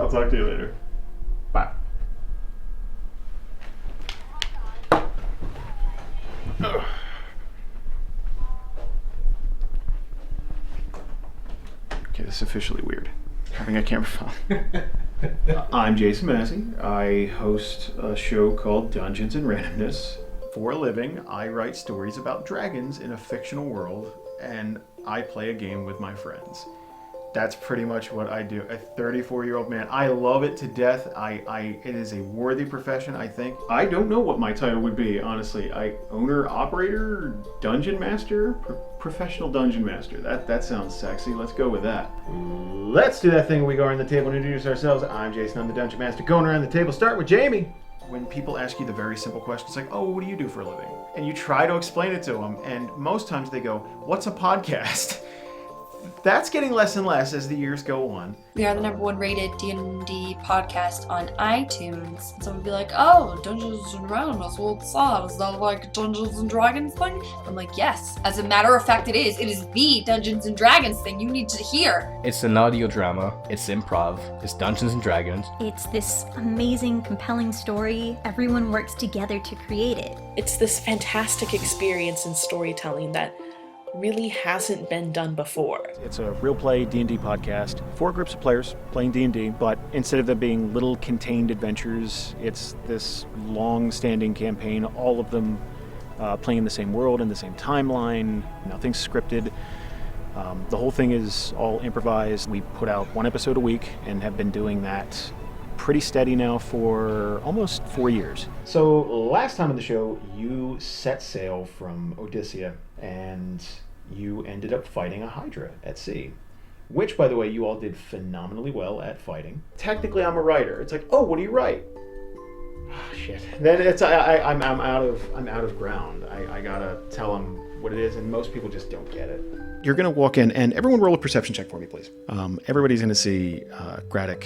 I'll talk to you later. Bye. Ugh. Okay, this is officially weird. Having a camera phone. I'm Jason Massey. I host a show called Dungeons and Randomness. For a living, I write stories about dragons in a fictional world, and I play a game with my friends. That's pretty much what I do. A 34-year-old man. I love it to death. It is a worthy profession, I think. I don't know what my title would be, honestly. Owner, operator, dungeon master, professional dungeon master. That sounds sexy. Let's go with that. Let's do that thing. We go around the table and introduce ourselves. I'm Jason. I'm the dungeon master. Going around the table. Start with Jamie. When people ask you the very simple questions like, oh, what do you do for a living? And you try to explain it to them, and most times they go, what's a podcast? That's getting less and less as the years go on. We are the #1 rated D&D podcast on iTunes. Someone would be like, oh, Dungeons and Dragons, what's that? Is that like Dungeons and Dragons thing? I'm like, yes. As a matter of fact, it is. It is the Dungeons and Dragons thing you need to hear. It's an audio drama. It's improv. It's Dungeons and Dragons. It's this amazing, compelling story. Everyone works together to create it. It's this fantastic experience in storytelling that really hasn't been done before. It's a real play D&D podcast. 4 groups of players playing D&D, but instead of them being little contained adventures, it's this long-standing campaign, all of them playing in the same world, in the same timeline, nothing's scripted. The whole thing is all improvised. We put out 1 episode a week and have been doing that pretty steady now for almost 4 years. So last time on the show, you set sail from Odysseia and you ended up fighting a Hydra at sea, which, by the way, you all did phenomenally well at fighting. Technically, I'm a writer. It's like, oh, what do you write? Oh, shit. Then it's I'm out of ground. I gotta tell them what it is, and most people just don't get it. You're gonna walk in, and everyone roll a perception check for me, please. Everybody's gonna see Graddock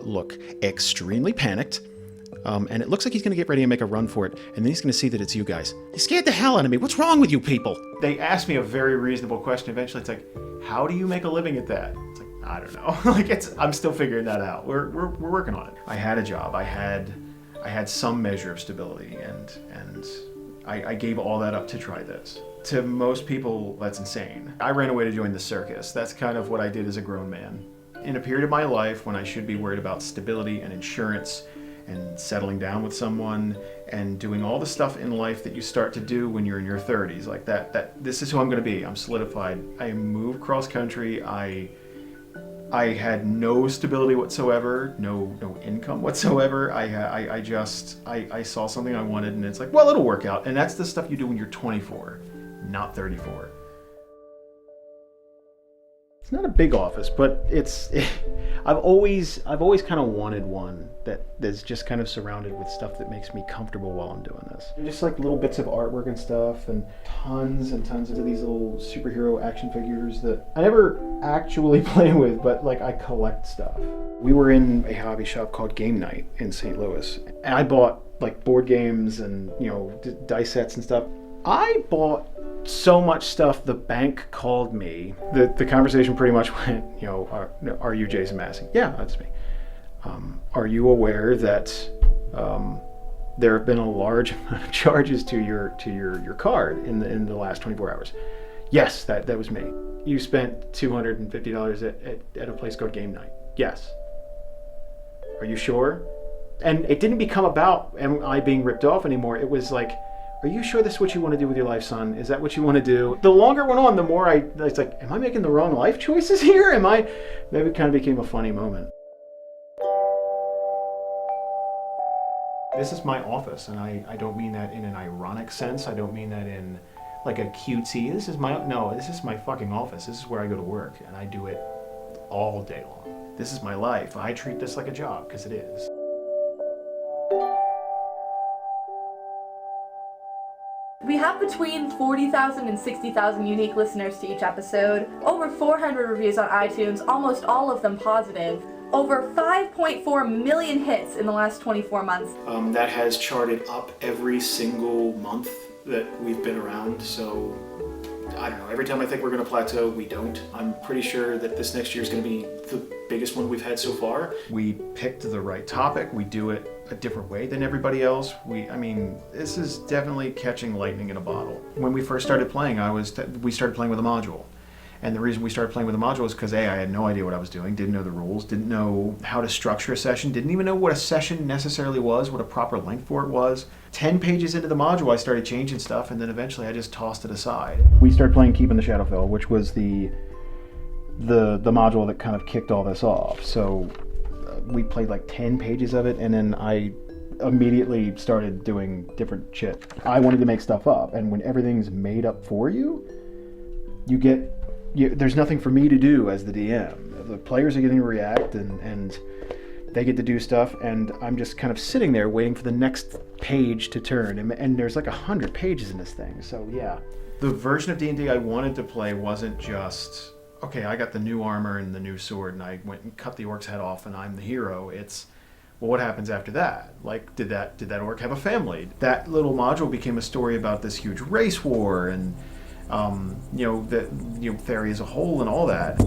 look extremely panicked, and it looks like he's going to get ready and make a run for it, and then he's going to see that it's you guys. He scared the hell out of me. What's wrong with you people? They asked me a very reasonable question. Eventually, it's like, how do you make a living at that? It's like, I don't know. I'm still figuring that out. We're working on it. I had a job. I had some measure of stability, and I gave all that up to try this. To most people, that's insane. I ran away to join the circus. That's kind of what I did as a grown man. In a period of my life when I should be worried about stability and insurance and settling down with someone and doing all the stuff in life that you start to do when you're in your 30s, like that this is who I'm going to be. I'm solidified. I moved cross country. I had no stability whatsoever, no income whatsoever. I saw something I wanted, and it's like, well, it'll work out. And that's the stuff you do when you're 24, not 34. It's not a big office, but I've always kind of wanted one that's just kind of surrounded with stuff that makes me comfortable while I'm doing this. Just like little bits of artwork and stuff, and tons of these little superhero action figures that I never actually play with, but like I collect stuff. We were in a hobby shop called Game Night in St. Louis, and I bought like board games and dice sets and stuff. I bought so much stuff, the bank called me. The conversation pretty much went, are you Jason Massey? Yeah, that's me. Are you aware that there have been a large amount of charges to your card in the last 24 hours? Yes, that was me. You spent $250 at a place called Game Night. Yes. Are you sure? And it didn't become about am I being ripped off anymore. It was like, are you sure this is what you want to do with your life, son? Is that what you want to do? The longer it went on, the more it's like, am I making the wrong life choices here? Maybe it kind of became a funny moment. This is my office, and I don't mean that in an ironic sense. I don't mean that in like a cutesy. This is my fucking office. This is where I go to work, and I do it all day long. This is my life. I treat this like a job, because it is. We have between 40,000 and 60,000 unique listeners to each episode, over 400 reviews on iTunes, almost all of them positive, over 5.4 million hits in the last 24 months. That has charted up every single month that we've been around, so I don't know, every time I think we're going to plateau, we don't. I'm pretty sure that this next year is going to be the biggest one we've had so far. We picked the right topic. We do it a different way than everybody else. This is definitely catching lightning in a bottle. When we first started playing, we started playing with a module. And the reason we started playing with a module is because I had no idea what I was doing, didn't know the rules, didn't know how to structure a session, didn't even know what a session necessarily was, what a proper length for it was. 10 pages into the module, I started changing stuff, and then eventually I just tossed it aside. We started playing Keep in the Shadowfell, which was the module that kind of kicked all this off. So we played like 10 pages of it, and then I immediately started doing different shit. I wanted to make stuff up, and when everything's made up for you, there's nothing for me to do as the DM. The players are getting to react, and they get to do stuff, and I'm just kind of sitting there waiting for the next page to turn, and there's like 100 pages in this thing, so yeah. The version of D&D I wanted to play wasn't just, okay, I got the new armor and the new sword, and I went and cut the orc's head off, and I'm the hero. It's, well, what happens after that? Like, did that orc have a family? That little module became a story about this huge race war, and Theia as a whole and all that.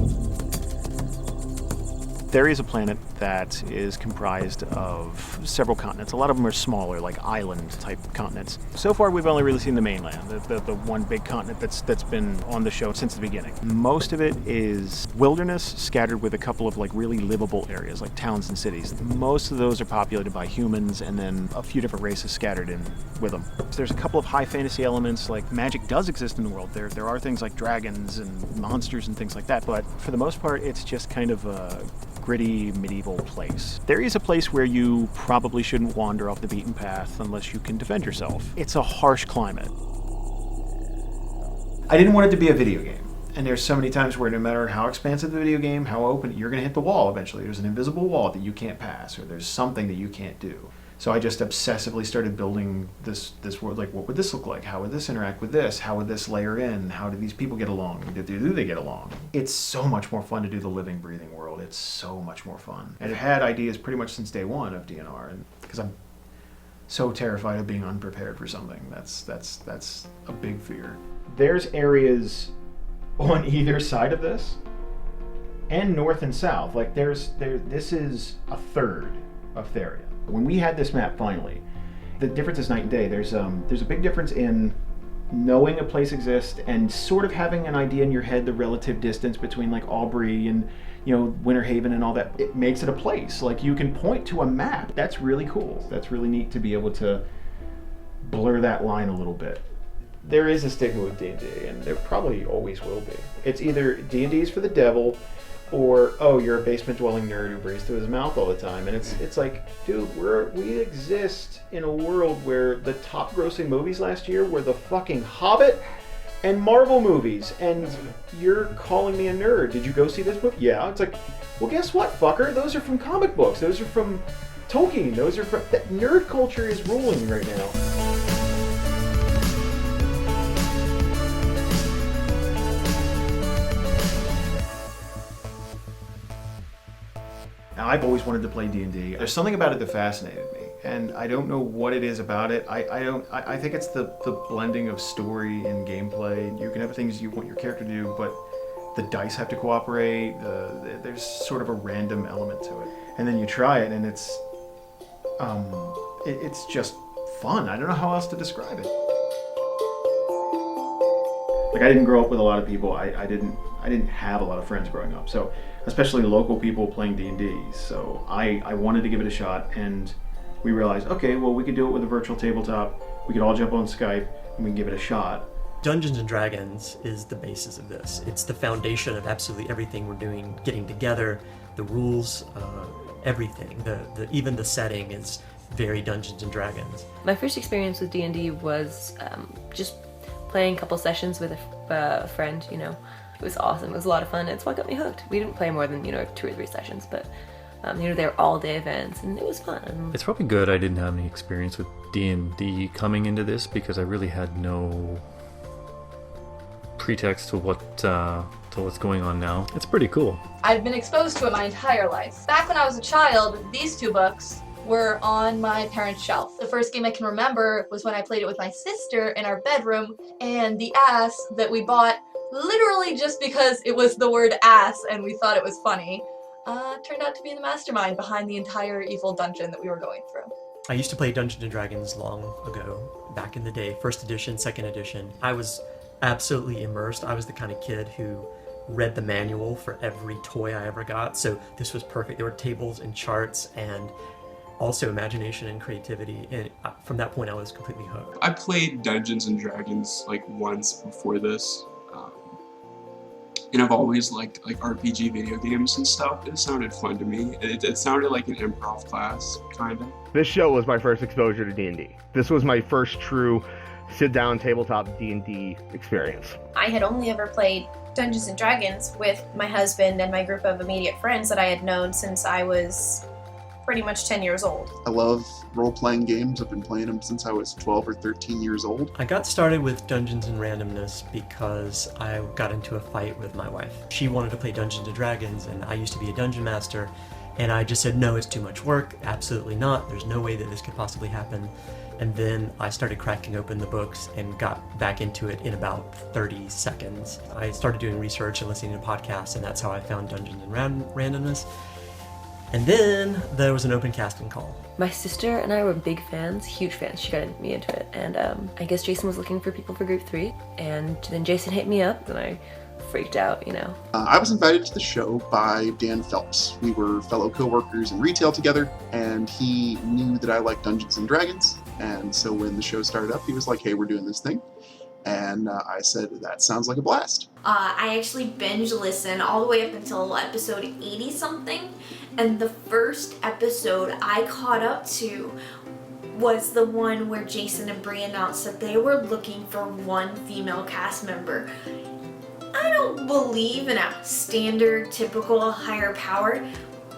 Theia is a planet that is comprised of several continents. A lot of them are smaller, like island-type continents. So far, we've only really seen the mainland, the one big continent that's been on the show since the beginning. Most of it is wilderness, scattered with a couple of like really livable areas, like towns and cities. Most of those are populated by humans, and then a few different races scattered in with them. So there's a couple of high fantasy elements, like magic does exist in the world. There are things like dragons and monsters and things like that, but for the most part, it's just kind of a gritty medieval place. There is a place where you probably shouldn't wander off the beaten path unless you can defend yourself. It's a harsh climate. I didn't want it to be a video game. And there's so many times where no matter how expansive the video game, how open, you're going to hit the wall eventually. There's an invisible wall that you can't pass, or there's something that you can't do. So I just obsessively started building this world, like, what would this look like? How would this interact with this? How would this layer in? How do these people get along? Do they get along? It's so much more fun to do the living, breathing world. It's so much more fun. And it had ideas pretty much since day one of DNR, and because I'm so terrified of being unprepared for something. That's a big fear. There's areas on either side of this, and north and south. Like this is a third of Theia. When we had this map finally, the difference is night and day. There's a big difference in knowing a place exists and sort of having an idea in your head the relative distance between like Aubrey and Winter Haven and all that. It makes it a place. Like you can point to a map. That's really cool. That's really neat to be able to blur that line a little bit. There is a stigma with D&D, and there probably always will be. It's either D&D is for the devil, or, oh, you're a basement-dwelling nerd who breathes through his mouth all the time. And it's like, dude, we exist in a world where the top-grossing movies last year were The fucking Hobbit and Marvel movies. And you're calling me a nerd. Did you go see this movie? Yeah. It's like, well, guess what, fucker? Those are from comic books. Those are from Tolkien. Those are from... That nerd culture is ruling right now. Now, I've always wanted to play D&D. There's something about it that fascinated me, and I don't know what it is about it. I think it's the blending of story and gameplay. You can have things you want your character to do, but the dice have to cooperate. There's sort of a random element to it, and then you try it, and it's just fun. I don't know how else to describe it. Like, I didn't grow up with a lot of people. I didn't have a lot of friends growing up, so especially local people playing D&D. So I wanted to give it a shot, and we realized, okay, well, we could do it with a virtual tabletop. We could all jump on Skype, and we can give it a shot. Dungeons and Dragons is the basis of this. It's the foundation of absolutely everything we're doing, getting together, the rules, everything. Even the setting is very Dungeons and Dragons. My first experience with D&D was just playing a couple sessions with a friend, It was awesome. It was a lot of fun. It's what got me hooked. We didn't play more than 2 or 3 sessions, but they were all-day events, and it was fun. It's probably good I didn't have any experience with D&D coming into this, because I really had no pretext to what's going on now. It's pretty cool. I've been exposed to it my entire life. Back when I was a child, these 2 books were on my parents' shelf. The first game I can remember was when I played it with my sister in our bedroom, and the ass that we bought literally just because it was the word ass and we thought it was funny, turned out to be the mastermind behind the entire evil dungeon that we were going through. I used to play Dungeons & Dragons long ago, back in the day, first edition, second edition. I was absolutely immersed. I was the kind of kid who read the manual for every toy I ever got, so this was perfect. There were tables and charts and also imagination and creativity, and from that point I was completely hooked. I played Dungeons & Dragons like once before this, and I've always liked like RPG video games and stuff. It sounded fun to me. It sounded like an improv class, kind of. This show was my first exposure to D&D. This was my first true sit-down tabletop D&D experience. I had only ever played Dungeons & Dragons with my husband and my group of immediate friends that I had known since I was pretty much 10 years old. I love role-playing games. I've been playing them since I was 12 or 13 years old. I got started with Dungeons and Randomness because I got into a fight with my wife. She wanted to play Dungeons and Dragons, and I used to be a dungeon master, and I just said, no, it's too much work. Absolutely not. There's no way that this could possibly happen. And then I started cracking open the books and got back into it in about 30 seconds. I started doing research and listening to podcasts, and that's how I found Dungeons and Randomness. And then there was an open casting call. My sister and I were big fans, huge fans. She got me into it. And I guess Jason was looking for people for group 3. And then Jason hit me up and I freaked out, you know. I was invited to the show by Dan Phelps. We were fellow co-workers in retail together, and he knew that I liked Dungeons & Dragons. And so when the show started up, he was like, hey, we're doing this thing. And I said, that sounds like a blast. I actually binge listened all the way up until episode 80 something. And the first episode I caught up to was the one where Jason and Bree announced that they were looking for one female cast member. I don't believe in a standard, typical higher power,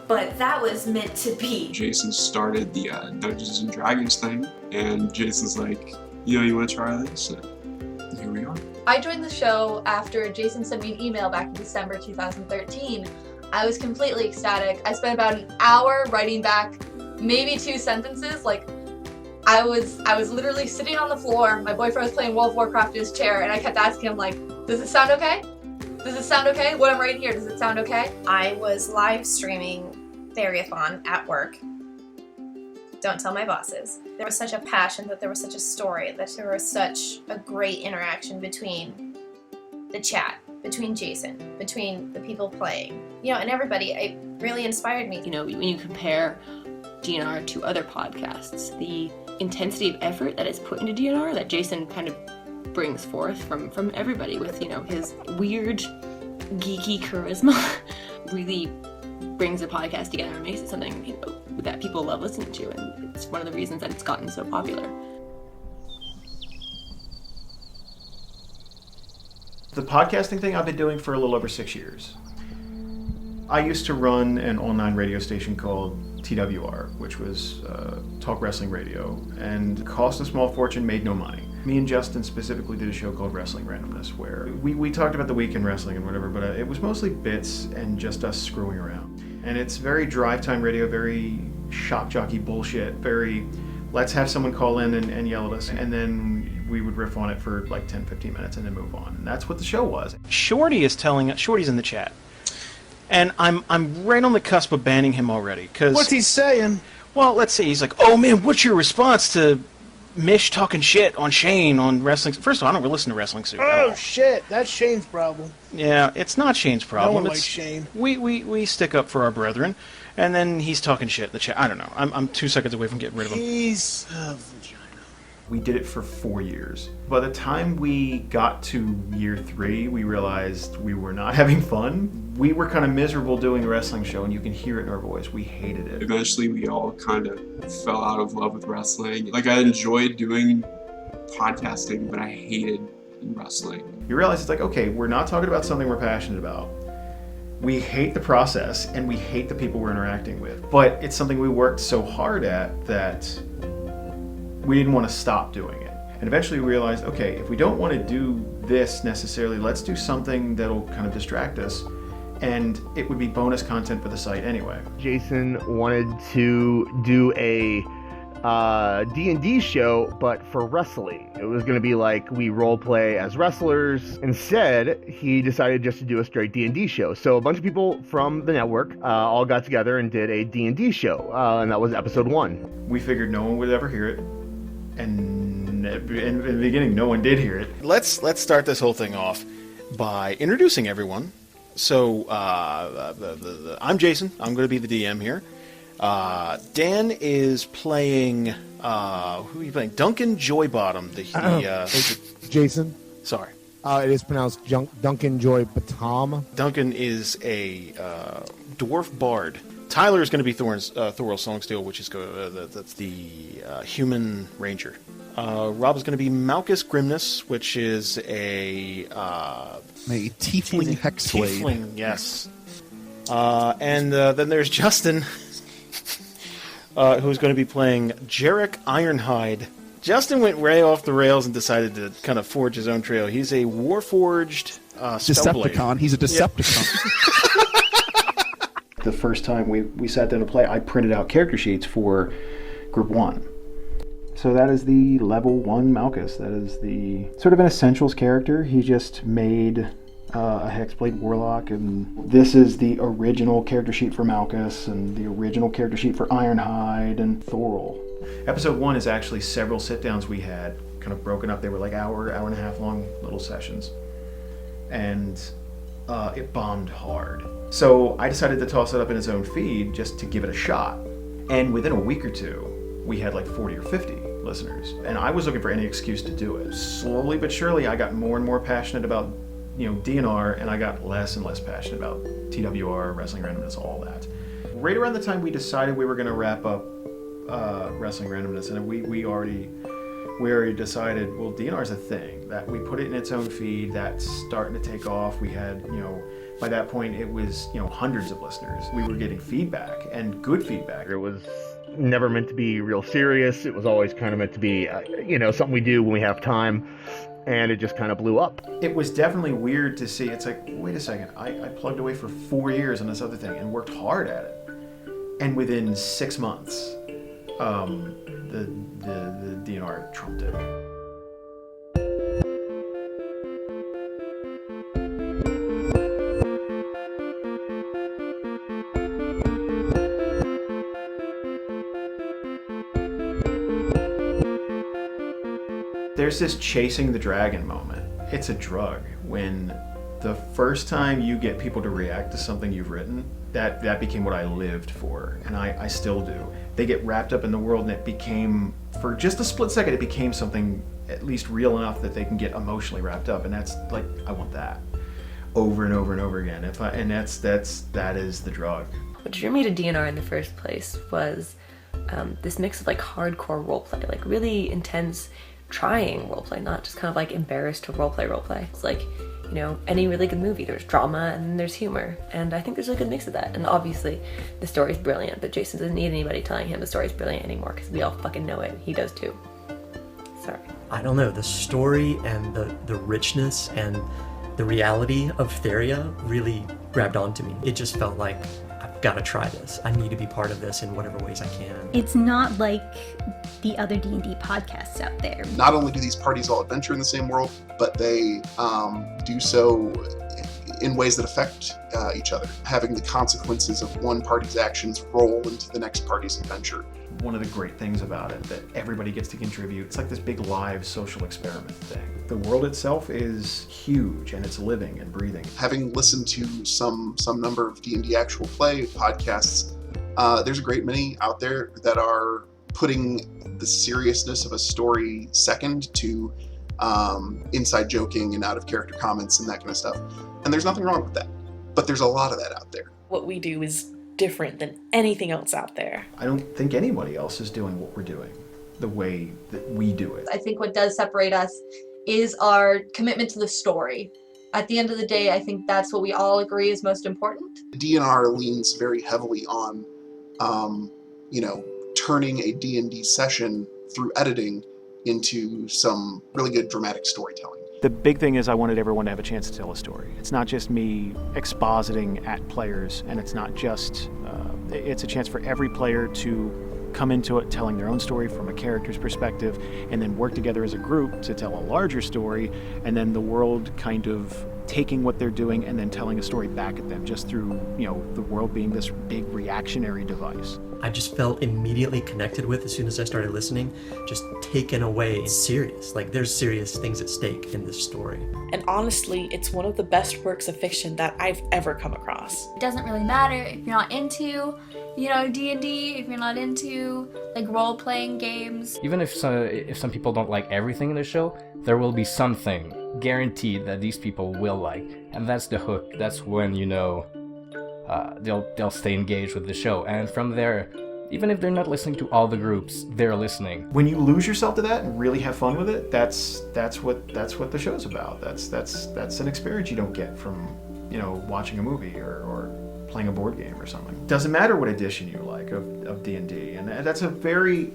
but that was meant to be. Jason started the Dungeons & Dragons thing, and Jason's like, you want to try this? And here we are. I joined the show after Jason sent me an email back in December 2013. I was completely ecstatic. I spent about an hour writing back maybe 2 sentences. Like, I was literally sitting on the floor. My boyfriend was playing World of Warcraft in his chair, and I kept asking him, like, does it sound okay? Does it sound okay? What I'm writing here, does it sound okay? I was live streaming Theriathon at work. Don't tell my bosses. There was such a passion, that there was such a story, that there was such a great interaction between the chat, between Jason, between the people playing, and everybody. It really inspired me. When you compare DNR to other podcasts, the intensity of effort that is put into DNR that Jason kind of brings forth from everybody with, his weird, geeky charisma really brings the podcast together and makes it something, that people love listening to, and it's one of the reasons that it's gotten so popular. The podcasting thing I've been doing for a little over 6 years. I used to run an online radio station called TWR, which was talk wrestling radio, and cost a small fortune, made no money. Me and Justin specifically did a show called Wrestling Randomness, where we talked about the week in wrestling and whatever, but it was mostly bits and just us screwing around. And it's very drive time radio, very shock jockey bullshit, very let's have someone call in and yell at us, and then we would riff on it for like 10-15 minutes and then move on. And that's what the show was. Shorty's in the chat. And I'm right on the cusp of banning him already. What's he saying? Well, let's see. He's like, oh man, what's your response to Mish talking shit on Shane on wrestling? First of all, I don't really listen to Wrestling Soup. Oh shit, that's Shane's problem. Yeah, it's not Shane's problem. No one it's, likes Shane. We stick up for our brethren, and then he's talking shit in the chat. I don't know. I'm 2 seconds away from getting rid of him. He's a vagina. We did it for 4 years. By the time we got to year 3, we realized we were not having fun. We were kind of miserable doing a wrestling show, and you can hear it in our voice. We hated it. Eventually, we all kind of fell out of love with wrestling. Like, I enjoyed doing podcasting, but I hated wrestling. You realize it's like, okay, we're not talking about something we're passionate about. We hate the process, and we hate the people we're interacting with. But it's something we worked so hard at that we didn't want to stop doing it. And eventually we realized, okay, if we don't want to do this necessarily, let's do something that'll kind of distract us and it would be bonus content for the site anyway. Jason wanted to do a D&D show, but for wrestling. It was going to be like we role play as wrestlers. Instead, he decided just to do a straight D&D show. So a bunch of people from the network all got together and did a D&D show, and that was episode 1. We figured no one would ever hear it, and in the beginning, no one did hear it. Let's start this whole thing off by introducing everyone. So I'm Jason. I'm going to be the DM here. Dan is playing, who are you playing? Duncan Joybottom. Jason? Sorry. It is pronounced Duncan Joybottom. Duncan is a dwarf bard. Tyler is going to be Thoral's Songsteel, which is that's the human ranger. Rob is going to be Malchus Grimness, which is a tiefling hexblade. Tiefling, yes. And then there's Justin, who's going to be playing Jarek Ironhide. Justin went way off the rails and decided to kind of forge his own trail. He's a warforged spellblade. Decepticon. He's a Decepticon. The first time we sat down to play, I printed out character sheets for Group 1. So that is the level 1 Malchus. That is the sort of an essentials character. He just made a Hexblade Warlock, and this is the original character sheet for Malchus, and the original character sheet for Ironhide and Thoral. Episode 1 is actually several sit-downs we had, kind of broken up. They were like hour and a half long little sessions. And it bombed hard. So I decided to toss it up in his own feed just to give it a shot. And within a week or two, we had like 40 or 50 listeners. And I was looking for any excuse to do it. Slowly but surely, I got more and more passionate about, DNR, and I got less and less passionate about TWR, Wrestling Randomness, all that. Right around the time we decided we were going to wrap up Wrestling Randomness, and we already decided, well, DNR is a thing, that we put it in its own feed, that's starting to take off. We had, by that point, it was, hundreds of listeners. We were getting feedback, and good feedback. It was never meant to be real serious. It was always kind of meant to be, something we do when we have time. And it just kind of blew up. It was definitely weird to see. It's like, wait a second, I plugged away for 4 years on this other thing and worked hard at it. And within 6 months, the DNR trumped it. There's this chasing the dragon moment. It's a drug. When the first time you get people to react to something you've written, that became what I lived for, and I still do. They get wrapped up in the world, and it became, for just a split second, it became something at least real enough that they can get emotionally wrapped up, and that's like, I want that over and over and over again. That is the drug. What drew me to DNR in the first place was this mix of like hardcore roleplay, like really intense trying roleplay, not just kind of like embarrassed to roleplay. It's like, any really good movie, there's drama and then there's humor, and I think there's a good mix of that. And obviously the story's brilliant, but Jason doesn't need anybody telling him the story's brilliant anymore, because we all fucking know it. He does too. Sorry. I don't know, the story and the richness and the reality of Theia really grabbed onto me. It just felt like, I've got to try this. I need to be part of this in whatever ways I can. It's not like the other D&D podcasts out there. Not only do these parties all adventure in the same world, but they do so in ways that affect each other, having the consequences of one party's actions roll into the next party's adventure. One of the great things about it, that everybody gets to contribute. It's like this big live social experiment thing. The world itself is huge, and it's living and breathing. Having listened to some number of D&D actual play podcasts, there's a great many out there that are putting the seriousness of a story second to inside joking and out of character comments and that kind of stuff. And there's nothing wrong with that. But there's a lot of that out there. What we do is different than anything else out there. I don't think anybody else is doing what we're doing the way that we do it. I think what does separate us is our commitment to the story. At the end of the day, I think that's what we all agree is most important. DNR leans very heavily on, turning a D&D session through editing into some really good dramatic storytelling. The big thing is I wanted everyone to have a chance to tell a story. It's not just me expositing at players, and it's not just, it's a chance for every player to come into it telling their own story from a character's perspective, and then work together as a group to tell a larger story, and then the world kind of taking what they're doing and then telling a story back at them just through, the world being this big reactionary device. I just felt immediately connected with as soon as I started listening, just taken away. It's serious. Like, there's serious things at stake in this story. And honestly, it's one of the best works of fiction that I've ever come across. It doesn't really matter if you're not into, D&D, if you're not into, role-playing games. Even if some people don't like everything in the show, there will be something guaranteed that these people will like. And that's the hook. That's when, they'll stay engaged with the show, and from there, even if they're not listening to all the groups, they're listening. When you lose yourself to that and really have fun with it, that's what the show's about. That's an experience you don't get from watching a movie or playing a board game or something. Doesn't matter what edition you like of D&D, and that's a very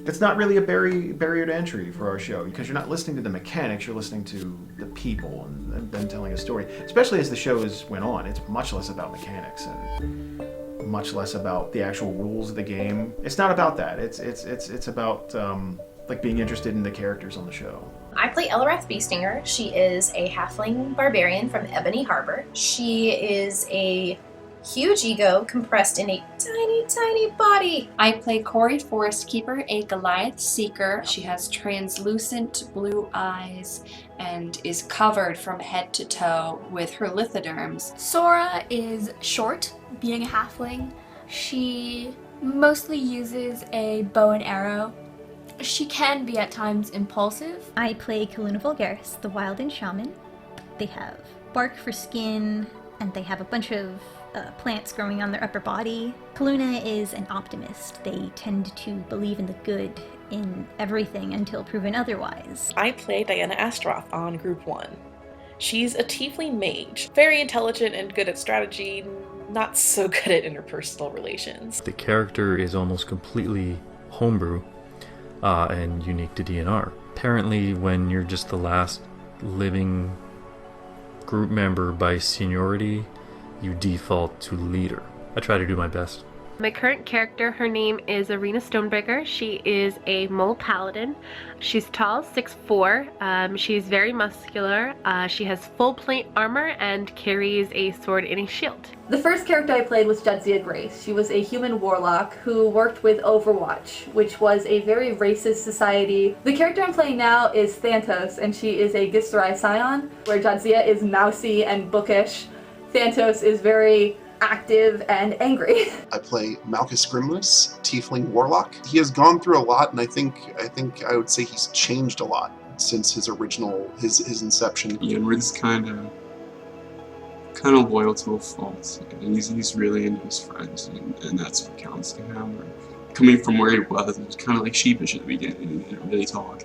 that's not really a barrier to entry for our show, because you're not listening to the mechanics, you're listening to the people and them telling a story. Especially as the shows went on, it's much less about mechanics and much less about the actual rules of the game. It's not about that. It's about being interested in the characters on the show. I play Elrath Beestinger. She is a halfling barbarian from Ebony Harbor. She is a huge ego compressed in a tiny, tiny body. I play Corey Forestkeeper, a Goliath Seeker. She has translucent blue eyes and is covered from head to toe with her lithoderms. Sora is short, being a halfling. She mostly uses a bow and arrow. She can be at times impulsive. I play Kaluna Vulgaris, the Wildin Shaman. They have bark for skin, and they have a bunch of plants growing on their upper body. Kaluna is an optimist. They tend to believe in the good in everything until proven otherwise. I play Diana Astroth on Group 1. She's a tiefling mage, very intelligent and good at strategy, not so good at interpersonal relations. The character is almost completely homebrew and unique to DNR. Apparently, when you're just the last living group member by seniority, you default to leader. I try to do my best. My current character, her name is Arena Stonebreaker. She is a mole paladin. She's tall, 6'4". She's very muscular. She has full plate armor and carries a sword and a shield. The first character I played was Jadzia Grace. She was a human warlock who worked with Overwatch, which was a very racist society. The character I'm playing now is Thantos, and she is a Githzerai Scion, where Jadzia is mousy and bookish. Thantos is very active and angry. I play Malchus Grimless, Tiefling Warlock. He has gone through a lot, and I think I would say he's changed a lot since his original, his inception. Ianrid's kind of loyal to a fault, and he's really into his friends, and that's what counts to him. Coming from where he was kind of sheepish at the beginning. He didn't really talk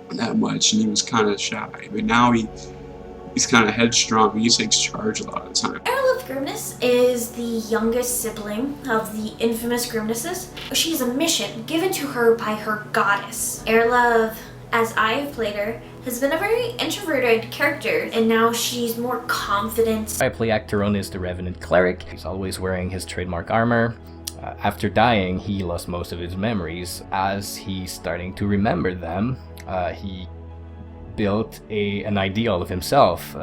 that much, and he was kind of shy. But now he's kind of headstrong. He takes charge a lot of the time. Erlith Grimness is the youngest sibling of the infamous Grimnesses. She has a mission given to her by her goddess. Erlith, as I have played her, has been a very introverted character, and now she's more confident. I play Acteronis, the Revenant Cleric. He's always wearing his trademark armor. After dying, he lost most of his memories. As he's starting to remember them, he built an ideal of himself,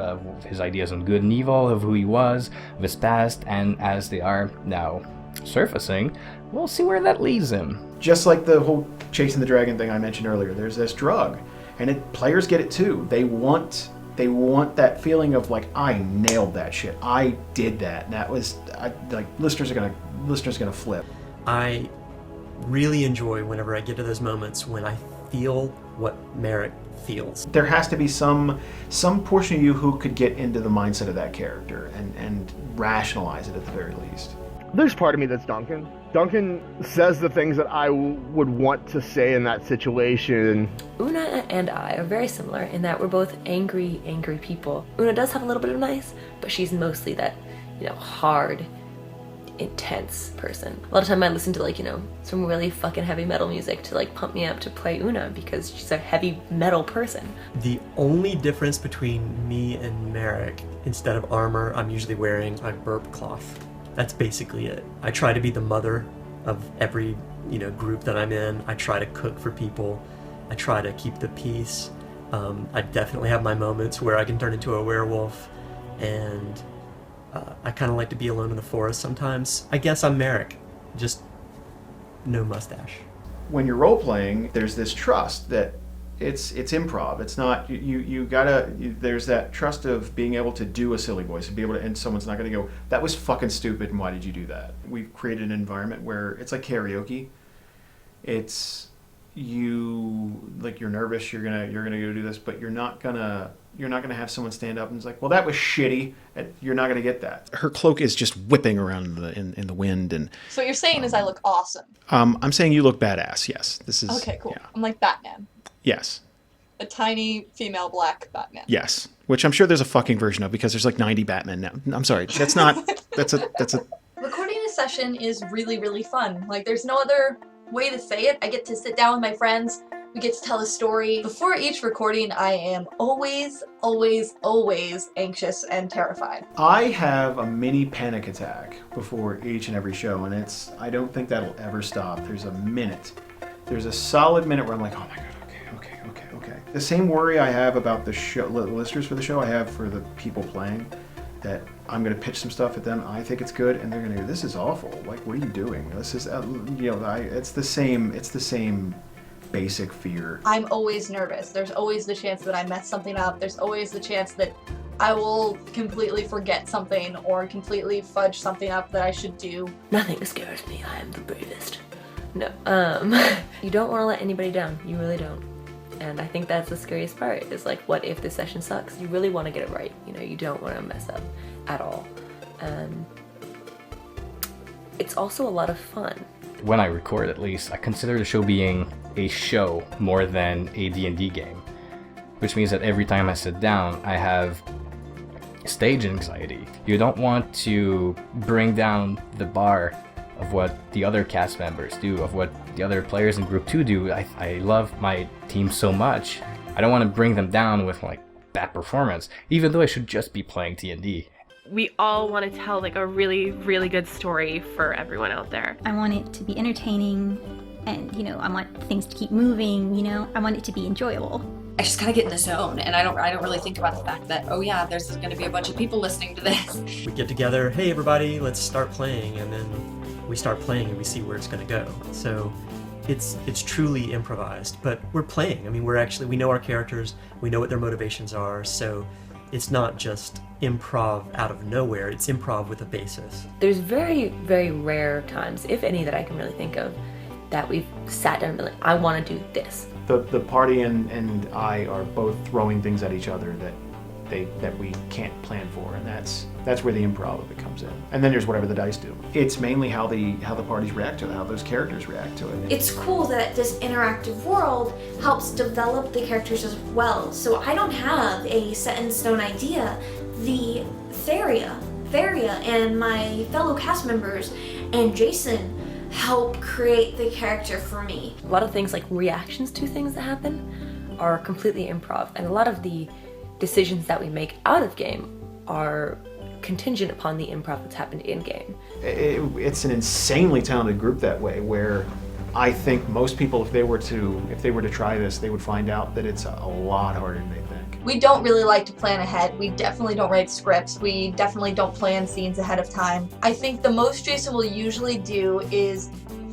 his ideas on good and evil, of who he was, of his past, and as they are now surfacing, we'll see where that leads him. Just like the whole chasing the dragon thing I mentioned earlier, there's this drug, and players get it too. They want that feeling of I nailed that shit. I did that. That was listeners are gonna flip. I really enjoy whenever I get to those moments when I feel what Merrick feels. There has to be some portion of you who could get into the mindset of that character and rationalize it at the very least. There's part of me that's Duncan. Duncan says the things that I would want to say in that situation. Una and I are very similar in that we're both angry people. Una does have a little bit of nice, but she's mostly that, hard, intense person. A lot of time I listen to like, you know, some really fucking heavy metal music to like pump me up to play Una because she's a heavy metal person. The only difference between me and Merrick, instead of armor, I'm usually wearing a burp cloth. That's basically it. I try to be the mother of every, you know, group that I'm in. I try to cook for people. I try to keep the peace. I definitely have my moments where I can turn into a werewolf, and I kind of like to be alone in the forest sometimes. I guess I'm Merrick, just no mustache. When you're role playing, there's this trust that it's improv. It's not there's that trust of being able to do a silly voice and be able to, and someone's not going to go, that was fucking stupid and why did you do that? We've created an environment where it's like karaoke. It's you're nervous, you're gonna go do this, but you're not gonna have someone stand up and it's like, well, that was shitty. You're not gonna get that. Her cloak is just whipping around in the wind, and So what you're saying is I look awesome. I'm saying you look badass. Yes, this is Okay, cool. Yeah. I'm like Batman. Yes. A tiny female black Batman. Yes, which I'm sure there's a fucking version of because there's like 90 Batmen now. I'm sorry, that's not. That's a. Recording a session is really, really fun. Like, there's no other way to say it. I get to sit down with my friends. We get to tell a story. Before each recording, I am always, always, always anxious and terrified. I have a mini panic attack before each and every show, and I don't think that'll ever stop. There's a solid minute where I'm like, oh my god, okay. The same worry I have about the show, the listeners for the show, I have for the people playing, that I'm going to pitch some stuff at them, I think it's good, and they're going to go, this is awful. Like, what are you doing? This is, it's the same basic fear. I'm always nervous. There's always the chance that I mess something up. There's always the chance that I will completely forget something or completely fudge something up that I should do. Nothing scares me. I am the bravest. No, you don't want to let anybody down. You really don't. And I think that's the scariest part, is like, what if this session sucks? You really want to get it right. You know, you don't want to mess up at all. It's also a lot of fun. When I record, at least, I consider the show being a show more than a D&D game, which means that every time I sit down, I have stage anxiety. You don't want to bring down the bar of what the other cast members do, of what the other players in Group 2 do. I love my team so much. I don't want to bring them down with like bad performance, even though I should just be playing D&D. We all want to tell like a really, really good story for everyone out there. I want it to be entertaining, and I want things to keep moving. I want it to be enjoyable. I just kind of get in the zone, and I don't really think about the fact that, oh yeah, there's going to be a bunch of people listening to this. We get together, hey everybody, let's start playing, and then we start playing and we see where it's going to go. So it's truly improvised, but we're playing. I mean, we know our characters, we know what their motivations are, so it's not just improv out of nowhere, it's improv with a basis. There's very, very rare times, if any, that I can really think of, that we've sat down and been like, I want to do this. The party and I are both throwing things at each other that we can't plan for, and that's where the improv of it comes in. And then there's whatever the dice do. It's mainly how the parties react to it, how those characters react to it. It's cool that this interactive world helps develop the characters as well. So I don't have a set in stone idea. The Theia and my fellow cast members and Jason help create the character for me. A lot of things, like reactions to things that happen, are completely improv, and a lot of the decisions that we make out of game are contingent upon the improv that's happened in game. It's an insanely talented group that way, where I think most people, if they were to try this, they would find out that it's a lot harder than they think. We don't really like to plan ahead. We definitely don't write scripts. We definitely don't plan scenes ahead of time. I think the most Jason will usually do is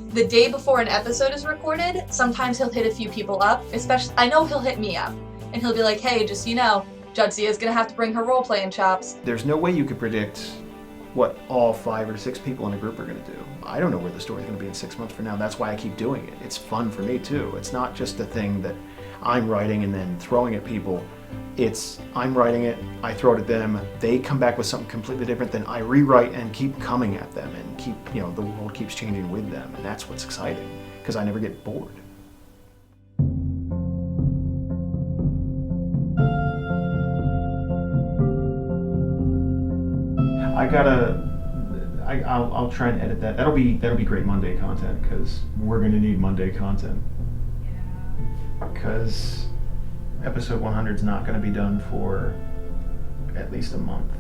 the day before an episode is recorded, sometimes he'll hit a few people up, especially, I know he'll hit me up, and he'll be like, hey, just so you know, Judsia's gonna have to bring her role-playing chops. There's no way you could predict what all 5 or 6 people in a group are gonna do. I don't know where the story's gonna be in 6 months from now. That's why I keep doing it. It's fun for me too. It's not just a thing that I'm writing and then throwing at people. It's, I'm writing it, I throw it at them, they come back with something completely different, then I rewrite and keep coming at them and keep, the world keeps changing with them, and that's what's exciting, because I never get bored. I'll try and edit that. That'll be great Monday content, because we're gonna need Monday content. Because episode 100 is not gonna be done for at least a month.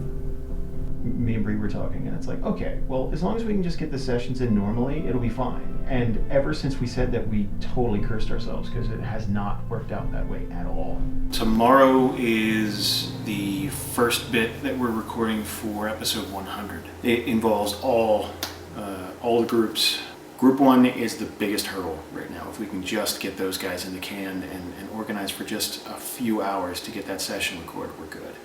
Me and Bree were talking, and it's like, okay, well, as long as we can just get the sessions in normally, it'll be fine. And ever since we said that, we totally cursed ourselves, because it has not worked out that way at all. Tomorrow is the first bit that we're recording for episode 100. It involves all the groups. Group 1 is the biggest hurdle right now. If we can just get those guys in the can and organize for just a few hours to get that session recorded, we're good.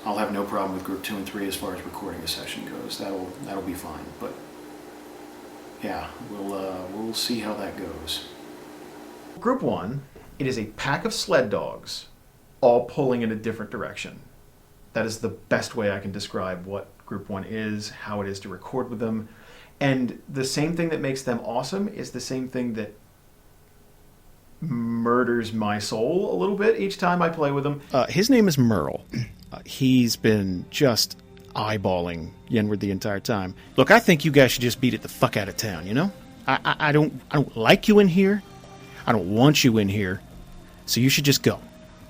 I'll have no problem with group 2 and 3 as far as recording a session goes. That'll be fine. But yeah, we'll see how that goes. Group 1, it is a pack of sled dogs, all pulling in a different direction. That is the best way I can describe what Group 1 is, how it is to record with them. And the same thing that makes them awesome is the same thing that murders my soul a little bit each time I play with him. His name is Merle. He's been just eyeballing Yenward the entire time. Look, I think you guys should just beat it the fuck out of town, you know? I don't like you in here. I don't want you in here. So you should just go.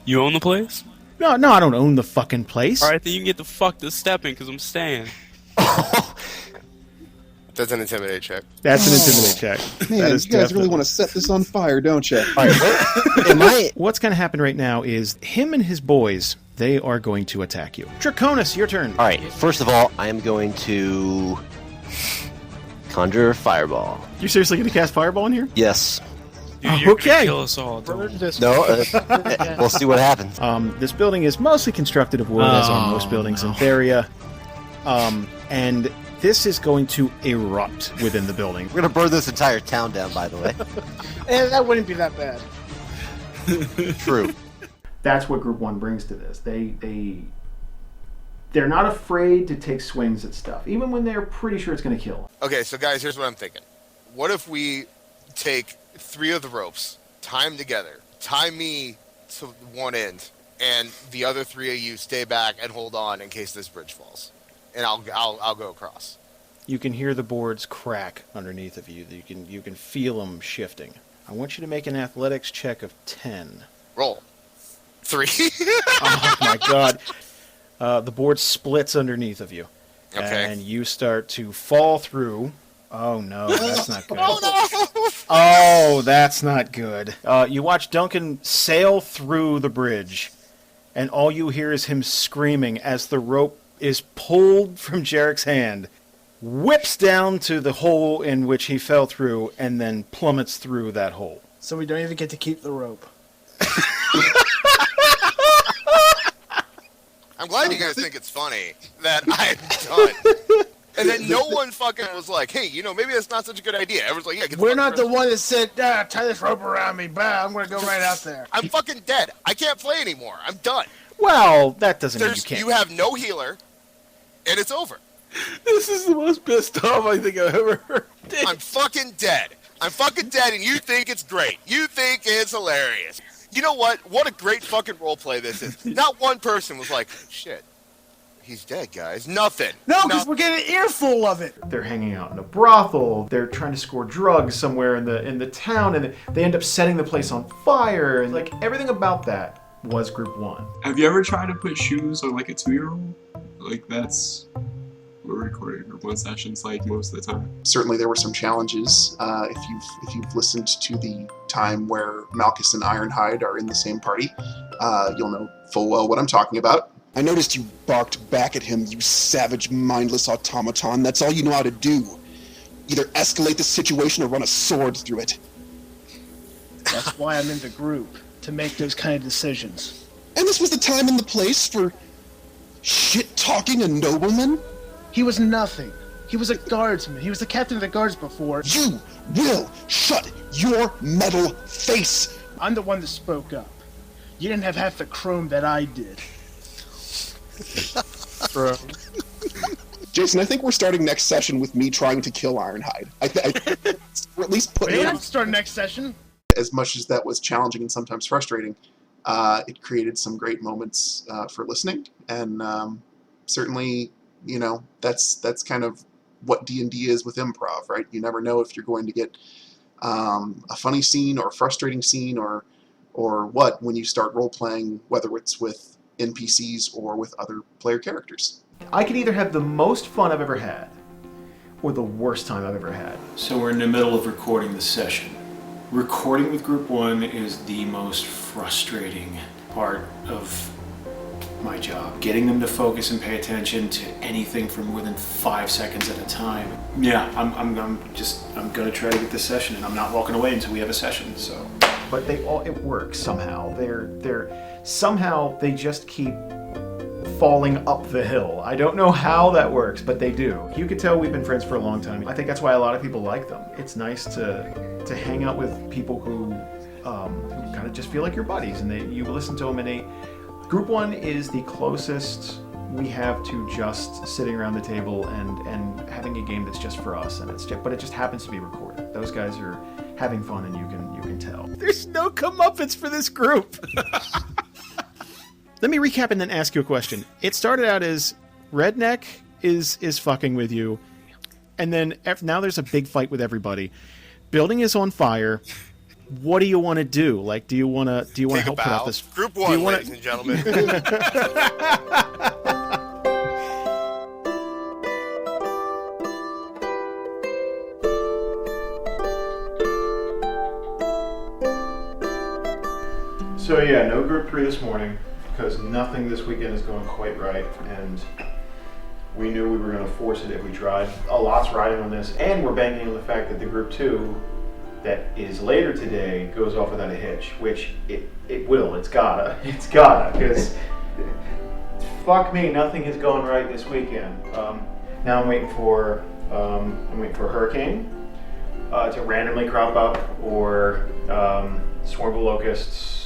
You own the place? No, I don't own the fucking place. Alright, then you can get the fuck to stepping, because I'm staying. That's an intimidate check. That's an intimidate check. Man, That is you guys definitely- really want to set this on fire, don't you? All right, what's going to happen right now is him and his boys, they are going to attack you. Draconis, your turn. All right. First of all, I am going to conjure a fireball. You seriously going to cast fireball in here? Yes. Dude, you're Okay. gonna kill us all. Don't. No. We'll see what happens. This building is mostly constructed of wood, as are most buildings in Theia. And this is going to erupt within the building. We're gonna burn this entire town down, by the way. And that wouldn't be that bad. True. That's what Group 1 brings to this. They're not afraid to take swings at stuff, even when they're pretty sure it's going to kill. Okay, so guys, here's what I'm thinking. What if we take 3 of the ropes, tie them together, tie me to one end, and the other 3 of you stay back and hold on in case this bridge falls, and I'll go across. You can hear the boards crack underneath of you. You can feel them shifting. I want you to make an athletics check of 10. Roll. 3. Oh my god. The board splits underneath of you. Okay. And you start to fall through. Oh no, that's not good. Oh no! Oh, that's not good. You watch Duncan sail through the bridge, and all you hear is him screaming as the rope is pulled from Jarek's hand, whips down to the hole in which he fell through, and then plummets through that hole. So we don't even get to keep the rope. I'm glad you guys think it's funny that I'm done. And then no one fucking was like, hey, maybe that's not such a good idea. Everyone's like, yeah, get the We're fuck not the rest- one that said, tie this rope around me. Bah, I'm going to go right out there. I'm fucking dead. I can't play anymore. I'm done. Well, that doesn't mean you can't. You have no healer, and it's over. This is the most pissed off I think I've ever heard. I'm fucking dead. I'm fucking dead, and you think it's great. You think it's hilarious. You know what? What a great fucking roleplay this is. Not one person was like, shit, he's dead, guys. Nothing. No, because we're getting an earful of it. They're hanging out in a brothel. They're trying to score drugs somewhere in the town, and they end up setting the place on fire. And like everything about that was Group 1. Have you ever tried to put shoes on like a 2-year-old? Like that's what we're recording Group 1 sessions like most of the time. Certainly there were some challenges. If you've listened to the time where Malchus and Ironhide are in the same party, you'll know full well what I'm talking about. I noticed you barked back at him, you savage, mindless automaton. That's all you know how to do. Either escalate the situation or run a sword through it. That's why I'm in the group, to make those kind of decisions. And this was the time and the place for shit-talking a nobleman? He was nothing. He was a guardsman. He was the captain of the guards before. You will shut your metal face! I'm the one that spoke up. You didn't have half the chrome that I did. Bro. Jason, I think we're starting next session with me trying to kill Ironhide. Or at least put We're going to start next session. As much as that was challenging and sometimes frustrating, it created some great moments for listening, and certainly You know, that's kind of what D&D is with improv, right? You never know if you're going to get a funny scene or a frustrating scene or what when you start role-playing, whether it's with NPCs or with other player characters. I could either have the most fun I've ever had or the worst time I've ever had. So we're in the middle of recording the session. Recording with Group 1 is the most frustrating part of my job. Getting them to focus and pay attention to anything for more than 5 seconds at a time. Yeah, I'm gonna try to get this session, and I'm not walking away until we have a session. So, but it works somehow. Somehow they just keep falling up the hill. I don't know how that works, but they do. You could tell we've been friends for a long time. I think that's why a lot of people like them. It's nice to hang out with people who kind of just feel like your buddies, and you listen to them, and Group 1 is the closest we have to just sitting around the table and having a game that's just for us, but it just happens to be recorded. Those guys are having fun, and you can tell. There's no comeuppance for this group. Let me recap and then ask you a question. It started out as Redneck is fucking with you, and then now there's a big fight with everybody. Building is on fire. What do you want to do? Like, do you want to help put out this Group 1, ladies and gentlemen? So yeah, no Group 3 this morning because nothing this weekend is going quite right, and we knew we were going to force it if we tried. A lot's riding on this, and we're banking on the fact that the Group 2 that is later today goes off without a hitch, which it will. It's gotta, because fuck me, nothing has gone right this weekend. Now I'm waiting for Hurricane to randomly crop up, or swarm of locusts.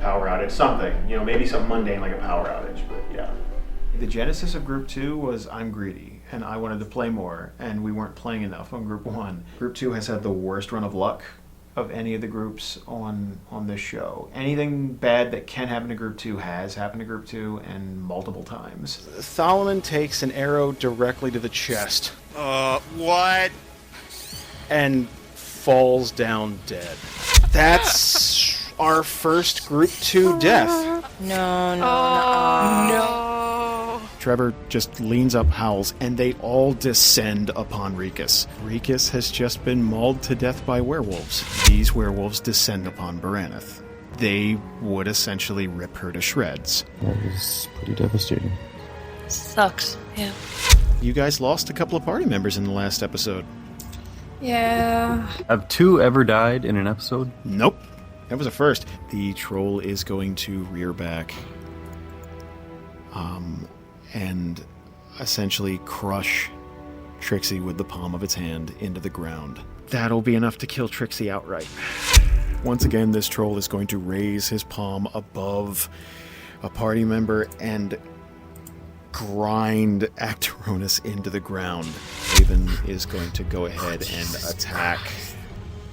Power outage, something, maybe something mundane like a power outage, but yeah. The genesis of Group 2 was I'm greedy and I wanted to play more, and we weren't playing enough on Group 1. Group 2 has had the worst run of luck of any of the groups on this show. Anything bad that can happen to Group 2 has happened to Group 2, and multiple times. Solomon takes an arrow directly to the chest. What? And falls down dead. That's our first Group 2 death. No. Trevor just leans up, howls, and they all descend upon Rikus. Rikus has just been mauled to death by werewolves. These werewolves descend upon Baraneth. They would essentially rip her to shreds. That was pretty devastating. Sucks, yeah. You guys lost a couple of party members in the last episode. Yeah. Have 2 ever died in an episode? Nope. That was a first. The troll is going to rear back and essentially crush Trixie with the palm of its hand into the ground. That'll be enough to kill Trixie outright. Once again, this troll is going to raise his palm above a party member and grind Actaronus into the ground. Raven is going to go ahead and attack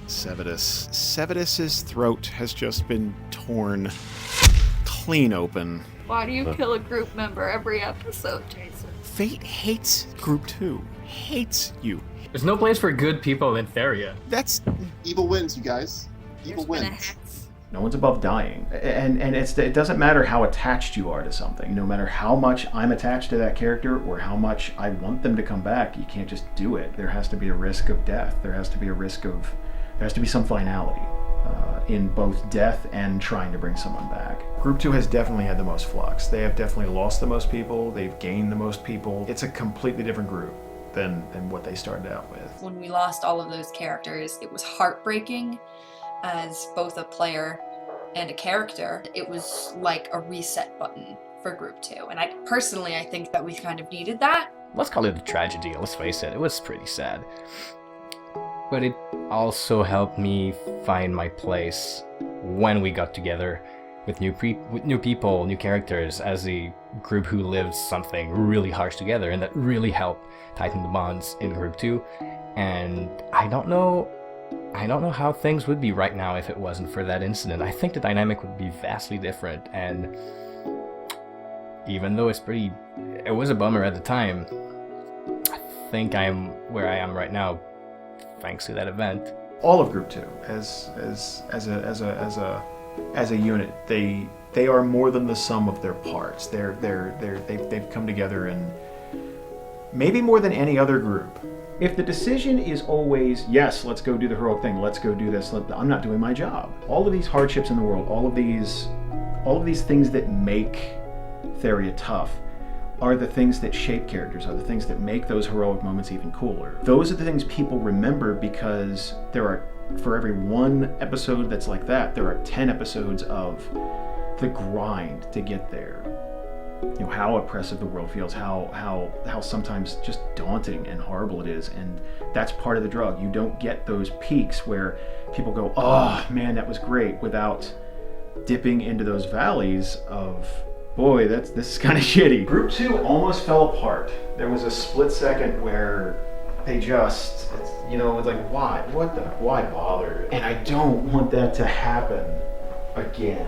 Sevidus. Sevidus's throat has just been torn clean open. Why do you kill a group member every episode, Jason? Fate hates Group 2. Hates you. There's no place for good people in Theia. That's... Evil wins, you guys. Evil wins. No one's above dying. And it doesn't matter how attached you are to something. No matter how much I'm attached to that character or how much I want them to come back, you can't just do it. There has to be a risk of death. There has to be some finality in both death and trying to bring someone back. Group 2 has definitely had the most flux. They have definitely lost the most people. They've gained the most people. It's a completely different group than what they started out with. When we lost all of those characters, it was heartbreaking as both a player and a character. It was like a reset button for Group 2. And I think that we kind of needed that. Let's call it a tragedy, let's face it. It was pretty sad. But it also helped me find my place when we got together with new people, new characters, as a group who lived something really harsh together, and that really helped tighten the bonds in Group 2. And I don't know how things would be right now if it wasn't for that incident. I think the dynamic would be vastly different, and even though it was a bummer at the time, I think I'm where I am right now thanks to that event. All of Group 2 as a unit, they are more than the sum of their parts. They've come together, and maybe more than any other group. If the decision is always, yes, let's go do the heroic thing, let's go do this, I'm not doing my job. All of these hardships in the world, all of these things that make Theia tough are the things that shape characters, are the things that make those heroic moments even cooler. Those are the things people remember, because for every one episode that's like that, there are 10 episodes of the grind to get there. You know, how oppressive the world feels, how sometimes just daunting and horrible it is, and that's part of the drug. You don't get those peaks where people go, oh man, that was great, without dipping into those valleys of, boy, this is kind of shitty. Group 2 almost fell apart. There was a split second where they just, it's like, why? Why bother? And I don't want that to happen again.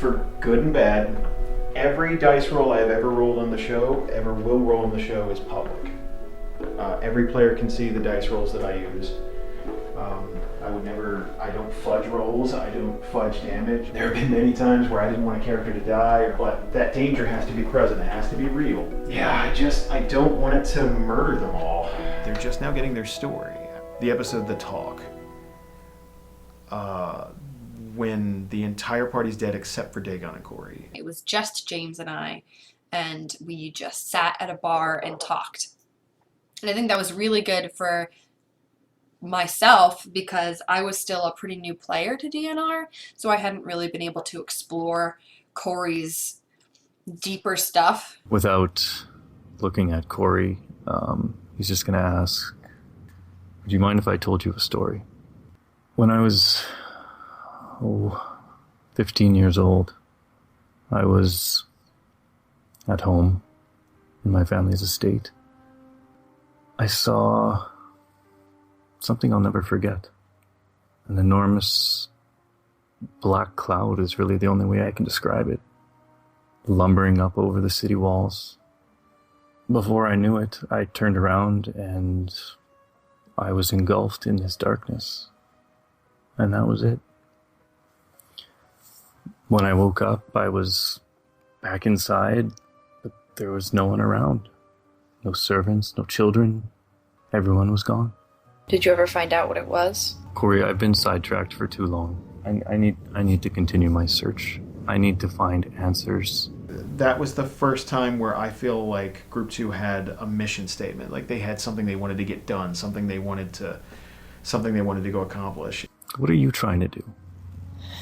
For good and bad, every dice roll I have ever rolled on the show, ever will roll on the show, is public. Every player can see the dice rolls that I use. I don't fudge rolls, I don't fudge damage. There have been many times where I didn't want a character to die, but that danger has to be present, it has to be real. Yeah, I don't want it to murder them all. They're just now getting their story. The episode The Talk, when the entire party's dead except for Dagon and Corey. It was just James and I, and we just sat at a bar and talked. And I think that was really good for myself, because I was still a pretty new player to DNR, so I hadn't really been able to explore Corey's deeper stuff. Without looking at Corey, he's just going to ask, would you mind if I told you a story? When I was 15 years old, I was at home in my family's estate. I saw something I'll never forget. An enormous black cloud is really the only way I can describe it, lumbering up over the city walls. Before I knew it, I turned around and I was engulfed in this darkness. And that was it. When I woke up, I was back inside, but there was no one around. No servants, no children. Everyone was gone. Did you ever find out what it was? Corey, I've been sidetracked for too long. I need to continue my search. I need to find answers. That was the first time where I feel like Group 2 had a mission statement. Like they had something they wanted to get done, something they wanted to go accomplish. What are you trying to do?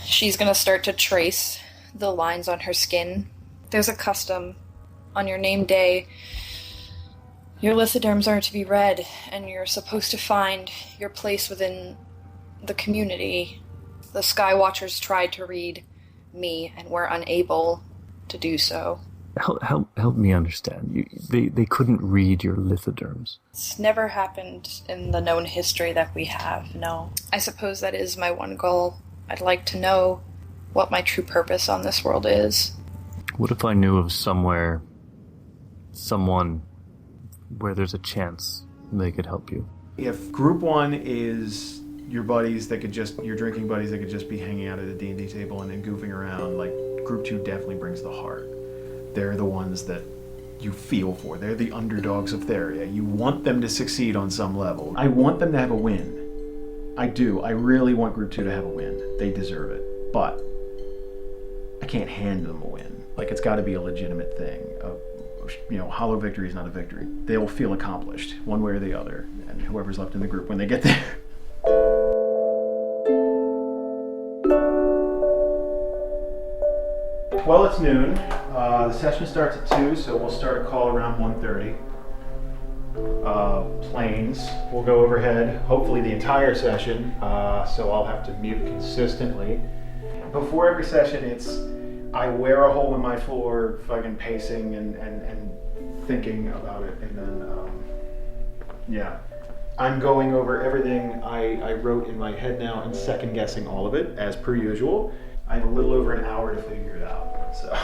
She's gonna start to trace the lines on her skin. There's a custom. On your name day, your lithoderms are to be read, and you're supposed to find your place within the community. The Skywatchers tried to read me, and were unable to do so. Help me understand. They couldn't read your lithoderms. It's never happened in the known history that we have, no. I suppose that is my one goal. I'd like to know what my true purpose on this world is. What if I knew of someone where there's a chance they could help you? If Group 1 is your buddies your drinking buddies that could just be hanging out at a D&D table and goofing around, like, Group 2 definitely brings the heart. They're the ones that you feel for. They're the underdogs of Theia. You want them to succeed on some level. I want them to have a win. I do. I really want Group 2 to have a win. They deserve it. But I can't hand them a win. Like, it's got to be a legitimate thing. Hollow victory is not a victory. They'll feel accomplished, one way or the other, and whoever's left in the group when they get there. Well, it's noon. The session starts at 2, so we'll start a call around 1:30. Planes will go overhead, hopefully the entire session, so I'll have to mute consistently. Before every session, I wear a hole in my floor, fucking pacing and thinking about it, and then, I'm going over everything I wrote in my head now and second guessing all of it, as per usual. I have a little over an hour to figure it out, so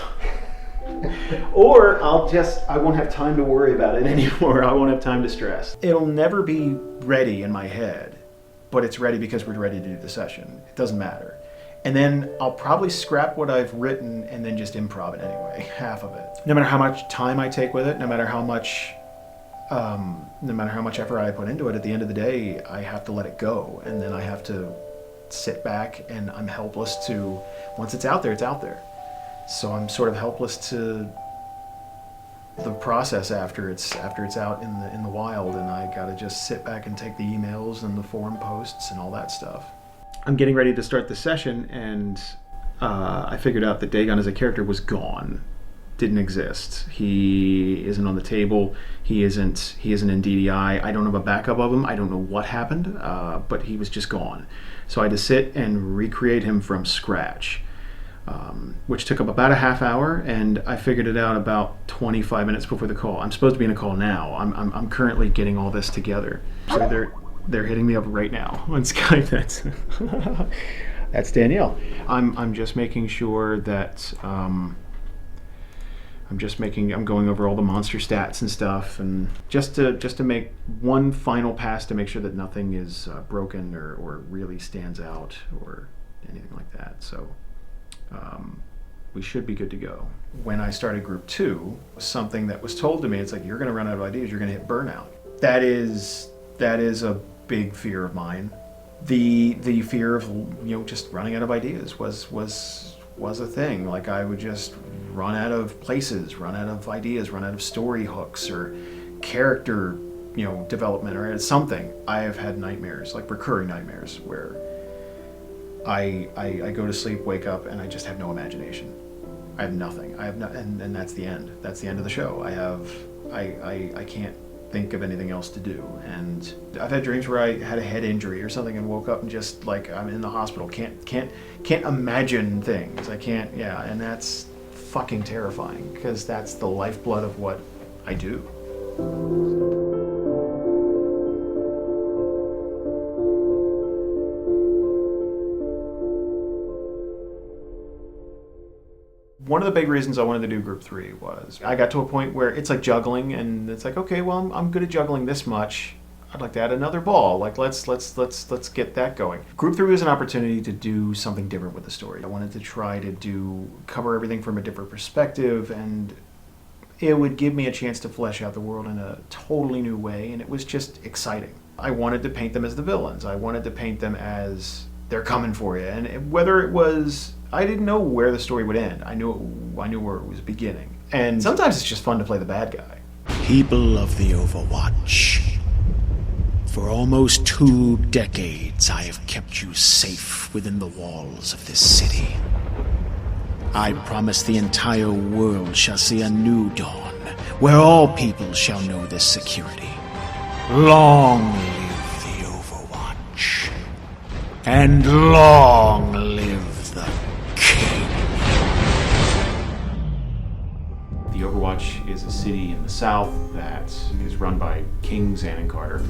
Or I won't have time to worry about it anymore. I won't have time to stress. It'll never be ready in my head, but it's ready because we're ready to do the session. It doesn't matter. And then I'll probably scrap what I've written and then just improv it anyway, half of it. No matter how much time I take with it, no matter how much effort I put into it, at the end of the day, I have to let it go. And then I have to sit back, and I'm helpless to, once it's out there, it's out there. So I'm sort of helpless to the process after it's out in the wild, and I gotta just sit back and take the emails and the forum posts and all that stuff. I'm getting ready to start the session, and I figured out that Dagon as a character was gone. Didn't exist. He isn't on the table. He isn't in DDI. I don't have a backup of him. I don't know what happened, but he was just gone. So I had to sit and recreate him from scratch, which took up about a half hour, and I figured it out about 25 minutes before the call. I'm supposed to be in a call now. I'm currently getting all this together. So they're hitting me up right now on Skype. That's Danielle. I'm just making sure that I'm going over all the monster stats and stuff, and just to make one final pass to make sure that nothing is broken or really stands out or anything like that. So we should be good to go. When I started Group 2, something that was told to me, it's like, you're going to run out of ideas, you're going to hit burnout. That is a big fear of mine. The fear of just running out of ideas was a thing. Like, I would just run out of places, run out of ideas, run out of story hooks or character, development or something. I have had nightmares, like recurring nightmares, where I go to sleep, wake up, and I just have no imagination. I have nothing. And that's the end. That's the end of the show. I can't think of anything else to do. And I've had dreams where I had a head injury or something and woke up and just like I'm in the hospital. Can't imagine things. I can't. Yeah, and that's fucking terrifying because that's the lifeblood of what I do. One of the big reasons I wanted to do Group 3 was I got to a point where it's like juggling, and it's like, okay, well, I'm good at juggling this much. I'd like to add another ball. Like, let's get that going. Group 3 was an opportunity to do something different with the story. I wanted to try to cover everything from a different perspective, and it would give me a chance to flesh out the world in a totally new way, and it was just exciting. I wanted to paint them as the villains. I wanted to paint them as they're coming for you, and whether it was, I didn't know where the story would end. I knew where it was beginning. And sometimes it's just fun to play the bad guy. People of the Overwatch, for almost 2 decades I have kept you safe within the walls of this city. I promise the entire world shall see a new dawn, where all people shall know this security. Long live the Overwatch, and long live the The Overwatch is a city in the south that is run by King Xanon Carter,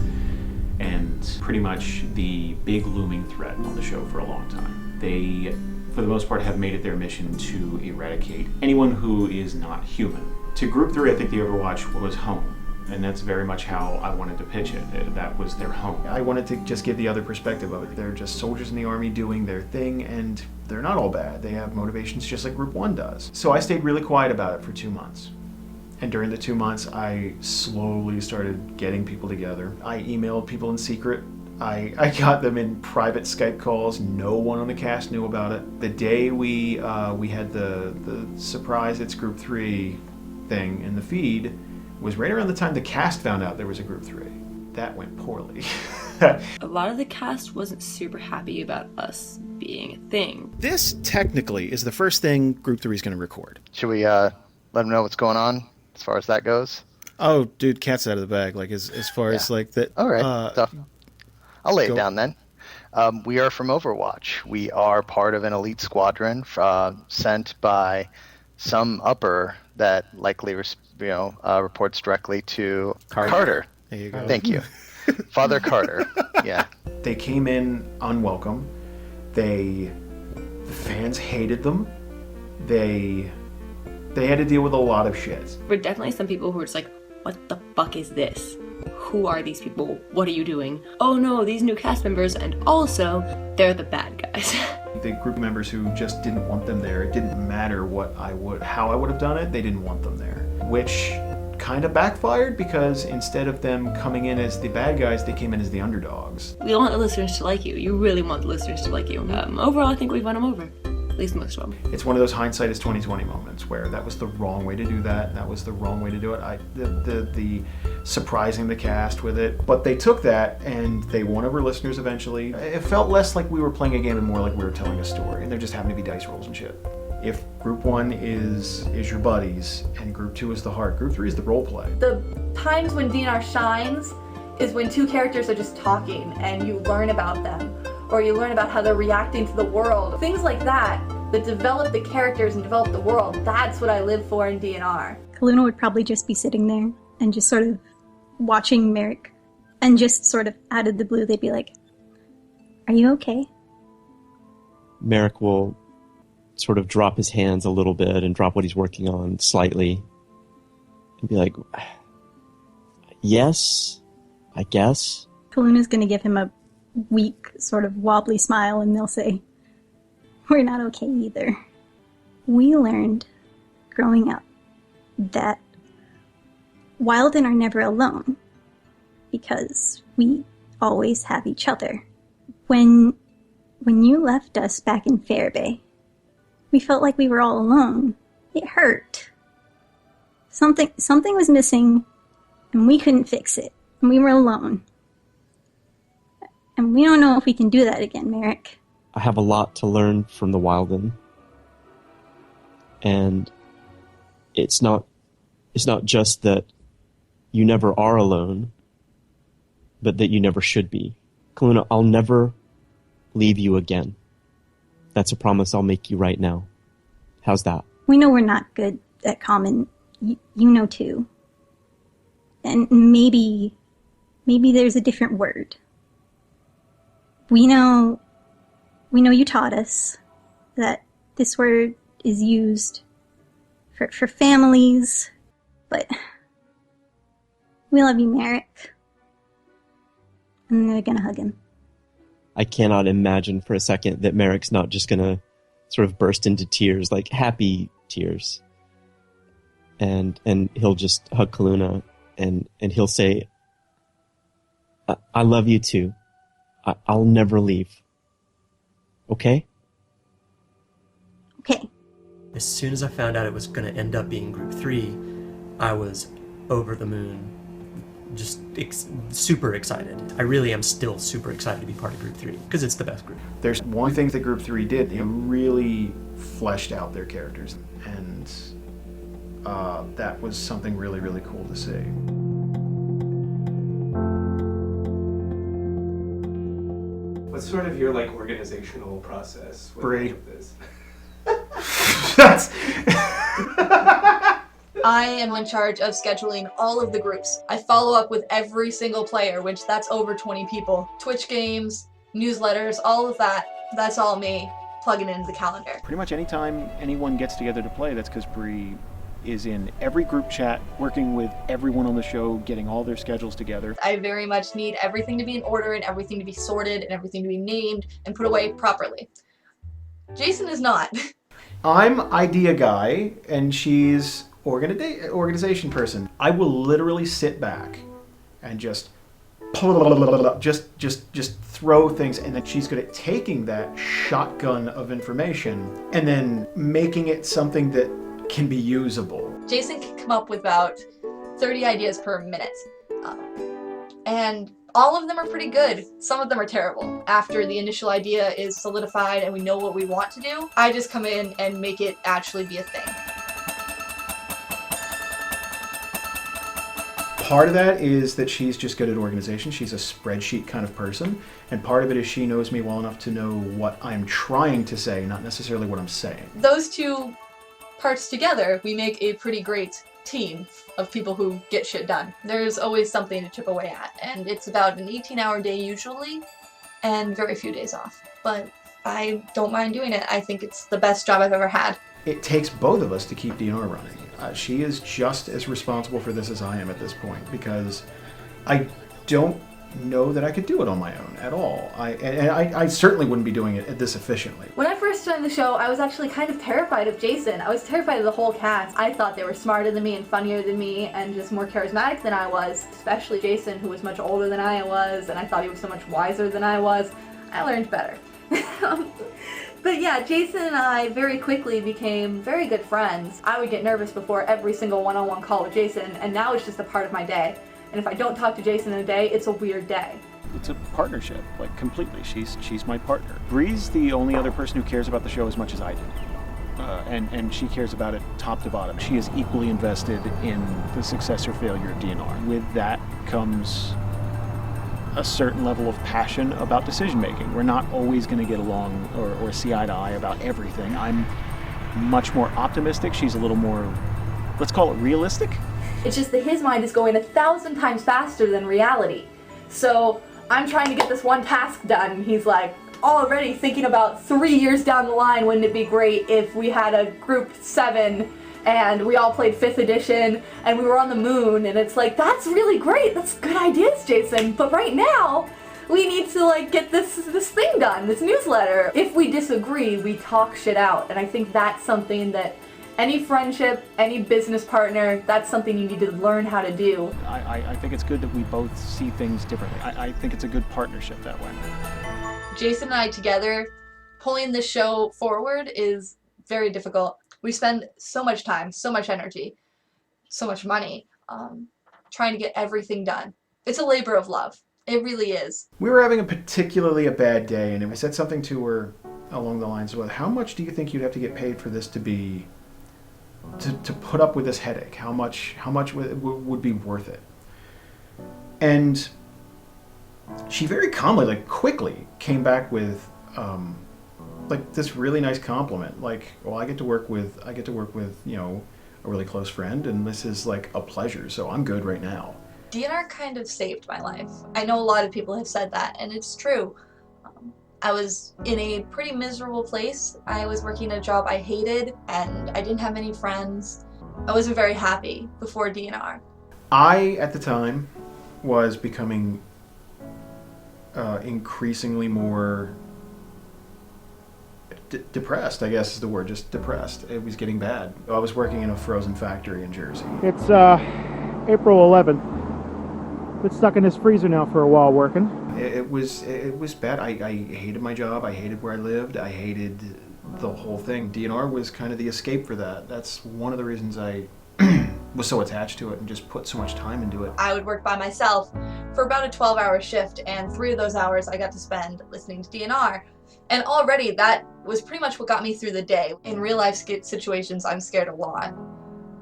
and pretty much the big looming threat on the show for a long time. They, for the most part, have made it their mission to eradicate anyone who is not human. To Group 3, I think the Overwatch was home, and that's very much how I wanted to pitch it. That was their home. I wanted to just give the other perspective of it. They're just soldiers in the army doing their thing, and they're not all bad. They have motivations just like Group 1 does. So I stayed really quiet about it for 2 months. And during the 2 months, I slowly started getting people together. I emailed people in secret. I got them in private Skype calls. No one on the cast knew about it. The day we had the surprise It's Group 3 thing in the feed was right around the time the cast found out there was a Group 3. That went poorly. A lot of the cast wasn't super happy about us being a thing. This technically is the first thing Group 3 is going to record. Should we let them know what's going on as far as that goes? Oh, dude, cat's out of the bag. Like as far as like that. All right, stuff. I'll lay it down then. We are from Overwatch. We are part of an elite squadron sent by some upper that likely reports directly to Carter. There you go. Thank you. Father Carter. Yeah. They came in unwelcome. The fans hated them. They They had to deal with a lot of shit. There were definitely some people who were just like, what the fuck is this? Who are these people? What are you doing? Oh no, these new cast members, and also, they're the bad guys. The group members who just didn't want them there, it didn't matter how I would have done it, they didn't want them there. Which kind of backfired because instead of them coming in as the bad guys, they came in as the underdogs. We want the listeners to like you. You really want the listeners to like you. Overall, I think we've won them over. At least most of them. It's one of those hindsight is 20/20 moments where that was the wrong way to do that. That was the wrong way to do it. The surprising the cast with it, but they took that and they won over listeners eventually. It felt less like we were playing a game and more like we were telling a story. And there just happened to be dice rolls and shit. If group 1 is your buddies and group 2 is the heart, group 3 is the role play. The times when DNR shines is when two characters are just talking and you learn about them, or you learn about how they're reacting to the world. Things like that develop the characters and develop the world. That's what I live for in DNR. Kaluna would probably just be sitting there and just sort of watching Merrick, and just sort of out of the blue they'd be like, "Are you okay?" Merrick will sort of drop his hands a little bit and drop what he's working on slightly and be like, "Yes, I guess." Kaluna's gonna give him a weak, sort of wobbly smile, and they'll say, "We're not okay either." We learned, growing up, that Wilden are never alone, because we always have each other. When you left us back in Fairbay, we felt like we were all alone. It hurt. Something was missing, and we couldn't fix it, and we were alone. And we don't know if we can do that again, Merrick. I have a lot to learn from the Wilden. And it's not just that you never are alone, but that you never should be. Kaluna, I'll never leave you again. That's a promise I'll make you right now. How's that? We know we're not good at common. You know too. And maybe there's a different word. We know you taught us that this word is used for families, but we love you, Merrick. And they're gonna hug him. I cannot imagine for a second that Merrick's not just gonna sort of burst into tears, like happy tears. And he'll just hug Kaluna and he'll say, I love you too. I'll never leave. Okay? Okay. As soon as I found out it was going to end up being Group 3, I was over the moon. Just super excited. I really am still super excited to be part of Group 3, because it's the best group. There's one thing that Group 3 did. They really fleshed out their characters, and that was something really, really cool to see. What's sort of your organizational process with all of this? I am in charge of scheduling all of the groups. I follow up with every single player, which that's over 20 people. Twitch games, newsletters, all of that, that's all me plugging into the calendar. Pretty much anytime anyone gets together to play, that's because Bree is in every group chat, working with everyone on the show, getting all their schedules together. I very much need everything to be in order and everything to be sorted and everything to be named and put away properly. Jason is not. I'm idea guy, and she's organization person. I will literally sit back and just throw things, and then she's good at taking that shotgun of information and then making it something that can be usable. Jason can come up with about 30 ideas per minute. And all of them are pretty good. Some of them are terrible. After the initial idea is solidified and we know what we want to do, I just come in and make it actually be a thing. Part of that is that she's just good at organization. She's a spreadsheet kind of person. And part of it is she knows me well enough to know what I'm trying to say, not necessarily what I'm saying. Those two parts together, we make a pretty great team of people who get shit done. There's always something to chip away at, and it's about an 18-hour day usually, and very few days off. But I don't mind doing it. I think it's the best job I've ever had. it takes both of us to keep DNR running. She is just as responsible for this as I am at this point, because I don't know that I could do it on my own at all. I certainly wouldn't be doing it this efficiently. When I first joined the show, I was actually kind of terrified of Jason. I was terrified of the whole cast. I thought they were smarter than me and funnier than me and just more charismatic than I was, especially Jason, who was much older than I was, and I thought he was so much wiser than I was. I learned better. But yeah, Jason and I very quickly became very good friends. I would get nervous before every single one-on-one call with Jason, and now it's just a part of my day. And if I don't talk to Jason in a day, it's a weird day. It's a partnership, like completely. She's my partner. Bree's the only other person who cares about the show as much as I do. And she cares about it top to bottom. She is equally invested in the success or failure of DNR. With that comes a certain level of passion about decision making. We're not always going to get along or see eye to eye about everything. I'm much more optimistic. She's a little more, let's call it realistic. It's just that his mind is going 1,000 times faster than reality. So I'm trying to get this one task done, and he's like already thinking about 3 years down the line. Wouldn't it be great if we had a group 7 and we all played 5th edition and we were on the moon? And it's like, that's really great. That's good ideas, Jason. But right now, we need to like get this thing done, this newsletter. If we disagree, we talk shit out. And I think that's something that any friendship, any business partner, that's something you need to learn how to do. I think it's good that we both see things differently. I think it's a good partnership that way. Jason and I together, pulling this show forward is very difficult. We spend so much time, so much energy, so much money trying to get everything done. It's a labor of love. It really is. We were having a particularly bad day, and I said something to her along the lines of, how much do you think you'd have to get paid for this to be, to put up with this headache? How much would be worth it? And she very calmly, like quickly, came back with like this really nice compliment. Like, well, I get to work with you know, a really close friend, and this is like a pleasure. So I'm good right now. DNR kind of saved my life. I know a lot of people have said that, and it's true. I was in a pretty miserable place. I was working a job I hated, and I didn't have any friends. I wasn't very happy before DNR. I, at the time, was becoming increasingly more depressed, I guess is the word, just depressed. It was getting bad. I was working in a frozen factory in Jersey. It's April 11th. Been stuck in this freezer now for a while working. It was bad. I hated my job. I hated where I lived. I hated the whole thing. DNR was kind of the escape for that. That's one of the reasons I was so attached to it and just put so much time into it. I would work by myself for about a 12-hour shift, and 3 of those hours I got to spend listening to DNR. And already that was pretty much what got me through the day. In real life situations, I'm scared a lot.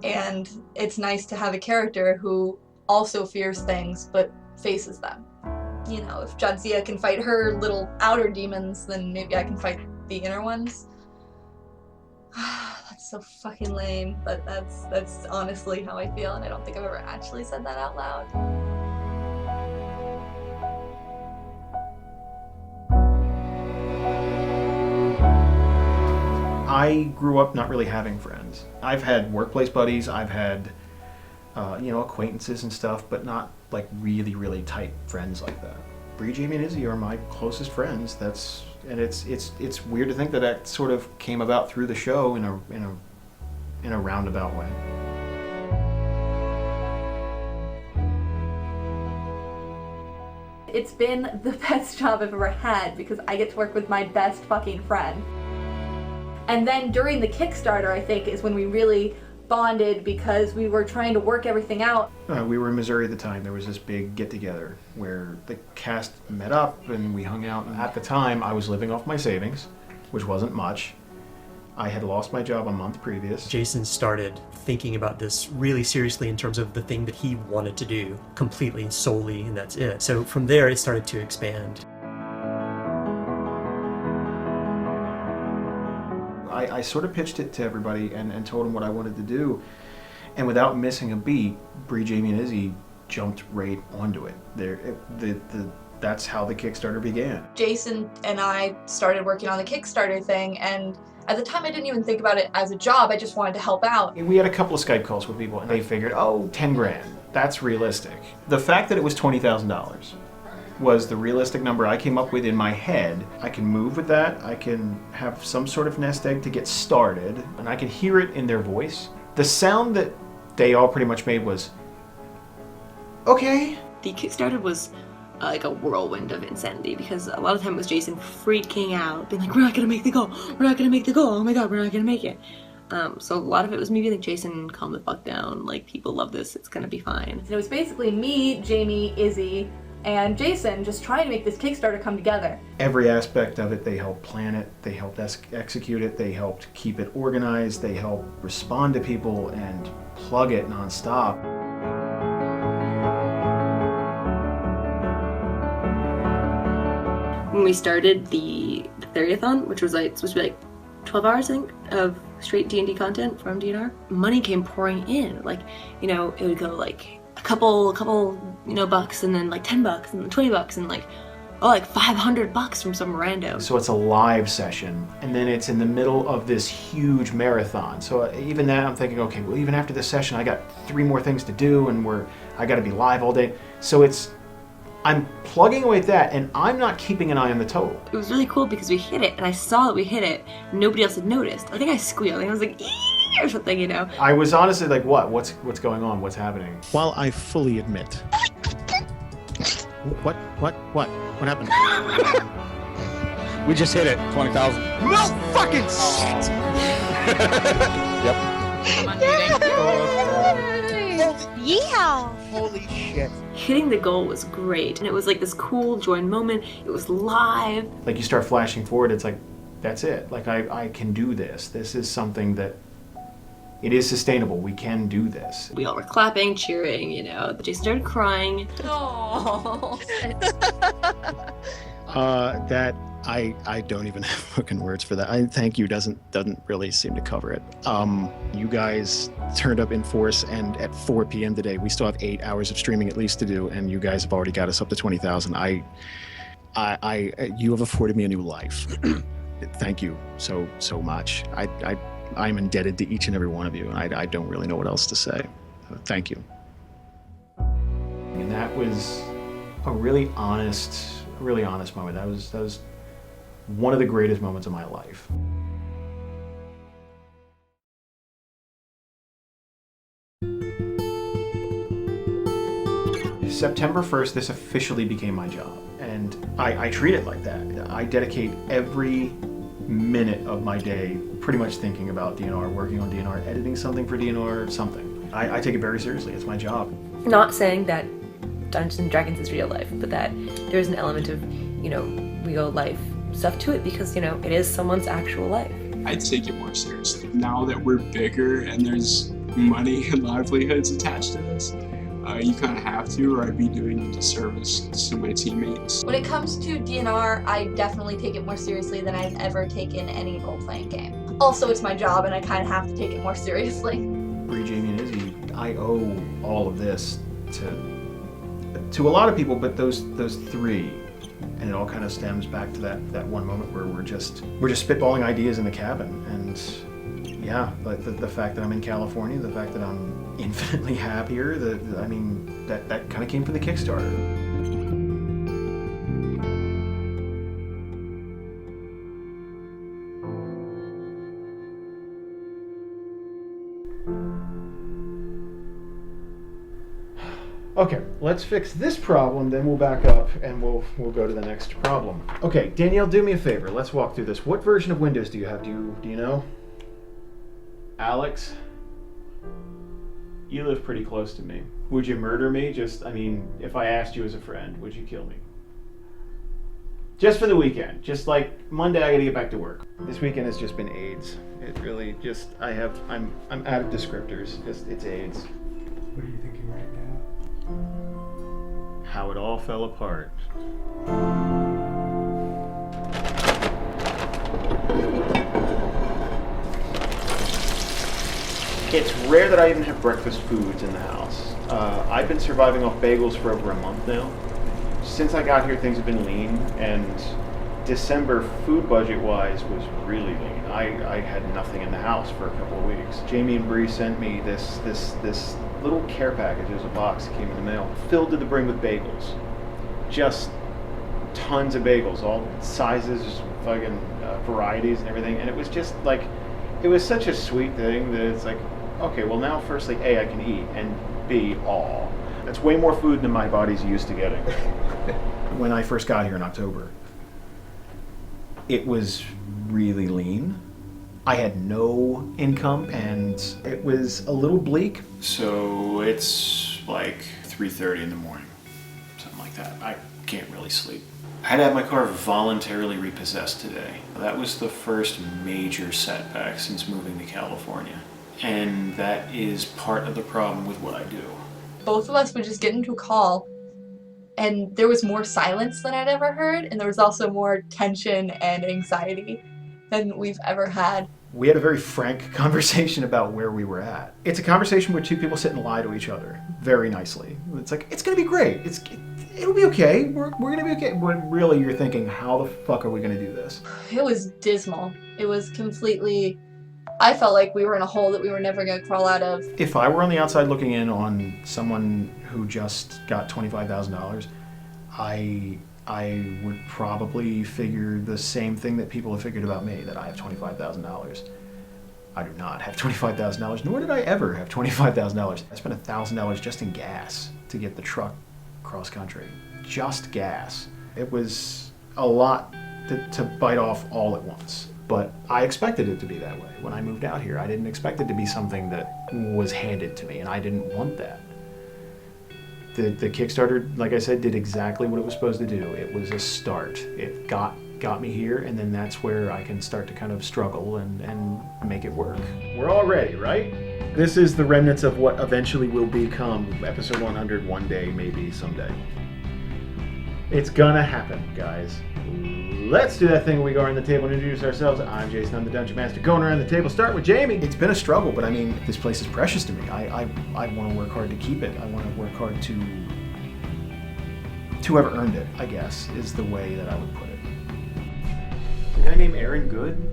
And it's nice to have a character who also fears things, but faces them. You know, if Jadzia can fight her little outer demons, then maybe I can fight the inner ones. That's so fucking lame, but that's honestly how I feel, and I don't think I've ever actually said that out loud. I grew up not really having friends. I've had workplace buddies, I've had you know, acquaintances and stuff, but not like really, really tight friends like that. Bree, Jamie, and Izzy are my closest friends. It's weird to think that that sort of came about through the show in a roundabout way. It's been the best job I've ever had because I get to work with my best fucking friend. And then during the Kickstarter, I think, is when we really bonded because we were trying to work everything out. We were in Missouri at the time. There was this big get-together where the cast met up and we hung out. And at the time, I was living off my savings, which wasn't much. I had lost my job a month previous. Jason started thinking about this really seriously in terms of the thing that he wanted to do completely, solely, and that's it. So from there, it started to expand. I sort of pitched it to everybody and told them what I wanted to do. And without missing a beat, Bree, Jamie, and Izzy jumped right onto it. That's how the Kickstarter began. Jason and I started working on the Kickstarter thing, and At the time, I didn't even think about it as a job. I just wanted to help out. We had a couple of Skype calls with people, and they figured, oh, 10 grand, that's realistic. The fact that it was $20,000 was the realistic number I came up with in my head. I can move with that, I can have some sort of nest egg to get started, and I can hear it in their voice. The sound that they all pretty much made was, okay. The Kickstarter was like a whirlwind of insanity, because a lot of the time it was Jason freaking out, being like, we're not gonna make the goal, we're not gonna make the goal, oh my god, we're not gonna make it. So a lot of it was me being like, Jason, calm the fuck down, like, people love this, it's gonna be fine. And it was basically me, Jamie, Izzy, and Jason just trying to make this Kickstarter come together. Every aspect of it, they helped plan it, they helped execute it, they helped keep it organized, they helped respond to people and plug it nonstop. When we started the Theia-thon, which was like supposed to be like 12 hours, I think, of straight D&D content from DNR, money came pouring in. Like, you know, it would go like a couple, you know, bucks, and then like $10 and then $20 and like, oh, like $500 from some rando. So it's a live session, and then it's in the middle of this huge marathon. So even that, I'm thinking, okay, well, even after this session, I got 3 more things to do, and I got to be live all day. So I'm plugging away at that, and I'm not keeping an eye on the total. It was really cool because we hit it, and I saw that we hit it, and nobody else had noticed. I think I squealed, and I was like, ee, or something, you know? I was honestly like, what's going on? What's happening? While I fully admit. What happened? We just hit it, 20,000. No fucking shit! Yep. Yeah! Holy shit. Hitting the goal was great, and it was like this cool join moment. It was live. Like, you start flashing forward, it's like, that's it. Like, I can do this. This is something that, it is sustainable. We can do this. We all were clapping, cheering, you know. Jason started crying. Oh. That I don't even have fucking words for that. Thank you doesn't really seem to cover it. You guys turned up in force, and at 4 p.m. today, we still have 8 hours of streaming at least to do, and you guys have already got us up to 20,000. You have afforded me a new life. Thank you so much. I'm indebted to each and every one of you, and I don't really know what else to say. Thank you. And that was a really honest moment. That was one of the greatest moments of my life. September 1st, this officially became my job, and I treat it like that. I dedicate every minute of my day pretty much thinking about DNR, working on DNR, editing something for DNR, something. I take it very seriously. It's my job. Not saying that Dungeons & Dragons is real life, but that there's an element of, you know, real life stuff to it, because, you know, it is someone's actual life. I take it more seriously. Now that we're bigger and there's money and livelihoods attached to this, you kind of have to, or I'd be doing a disservice to my teammates. When it comes to DNR, I definitely take it more seriously than I've ever taken any role-playing game. Also, it's my job, and I kind of have to take it more seriously. Bree, Jamie, and Izzy, I owe all of this to a lot of people, but those 3, and it all kind of stems back to that one moment where we're just spitballing ideas in the cabin, and yeah, like the fact that I'm in California, the fact that I'm infinitely happier, that kind of came from the Kickstarter. Okay, let's fix this problem, then we'll back up and we'll go to the next problem. Okay, Danielle, do me a favor. Let's walk through this. What version of Windows do you have? Do you know? Alex? You live pretty close to me. Would you murder me? If I asked you as a friend, would you kill me? Just for the weekend. Just like Monday, I gotta get back to work. This weekend has just been AIDS. It really just, I'm out of descriptors. It's AIDS. What are you thinking right now? How it all fell apart. It's rare that I even have breakfast foods in the house. I've been surviving off bagels for over a month now. Since I got here, things have been lean, and December, food budget-wise, was really lean. I had nothing in the house for a couple of weeks. Jamie and Bree sent me this little care package. It was a box that came in the mail, filled to the brim with bagels. Just tons of bagels, all sizes, fucking varieties and everything. And it was just like, it was such a sweet thing that it's like, okay, well now firstly, A, I can eat, and B, aw. That's way more food than my body's used to getting. When I first got here in October, it was really lean. I had no income and it was a little bleak. So it's like 3:30 in the morning, something like that. I can't really sleep. I had to have my car voluntarily repossessed today. That was the first major setback since moving to California. And that is part of the problem with what I do. Both of us would just get into a call, and there was more silence than I'd ever heard, and there was also more tension and anxiety than we've ever had. We had a very frank conversation about where we were at. It's a conversation where two people sit and lie to each other very nicely. It's like, it's gonna be great. It'll be okay. We're gonna be okay. But really, you're thinking, how the fuck are we gonna do this? It was dismal. It was completely... I felt like we were in a hole that we were never gonna crawl out of. If I were on the outside looking in on someone who just got $25,000, I would probably figure the same thing that people have figured about me, that I have $25,000. I do not have $25,000, nor did I ever have $25,000. I spent $1,000 just in gas to get the truck cross country. Just gas. It was a lot to bite off all at once. But I expected it to be that way when I moved out here. I didn't expect it to be something that was handed to me, and I didn't want that. The Kickstarter, like I said, did exactly what it was supposed to do. It was a start. It got me here, and then that's where I can start to kind of struggle and make it work. We're all ready, right? This is the remnants of what eventually will become episode 100 one day, maybe someday. It's gonna happen, guys. Let's do that thing where we go around the table and introduce ourselves. I'm Jason, I'm the Dungeon Master. Going around the table, start with Jamie. It's been a struggle, but I mean, this place is precious to me. I want to work hard to keep it. I want to work hard to have earned it, I guess, is the way that I would put it. A guy named Aaron Good,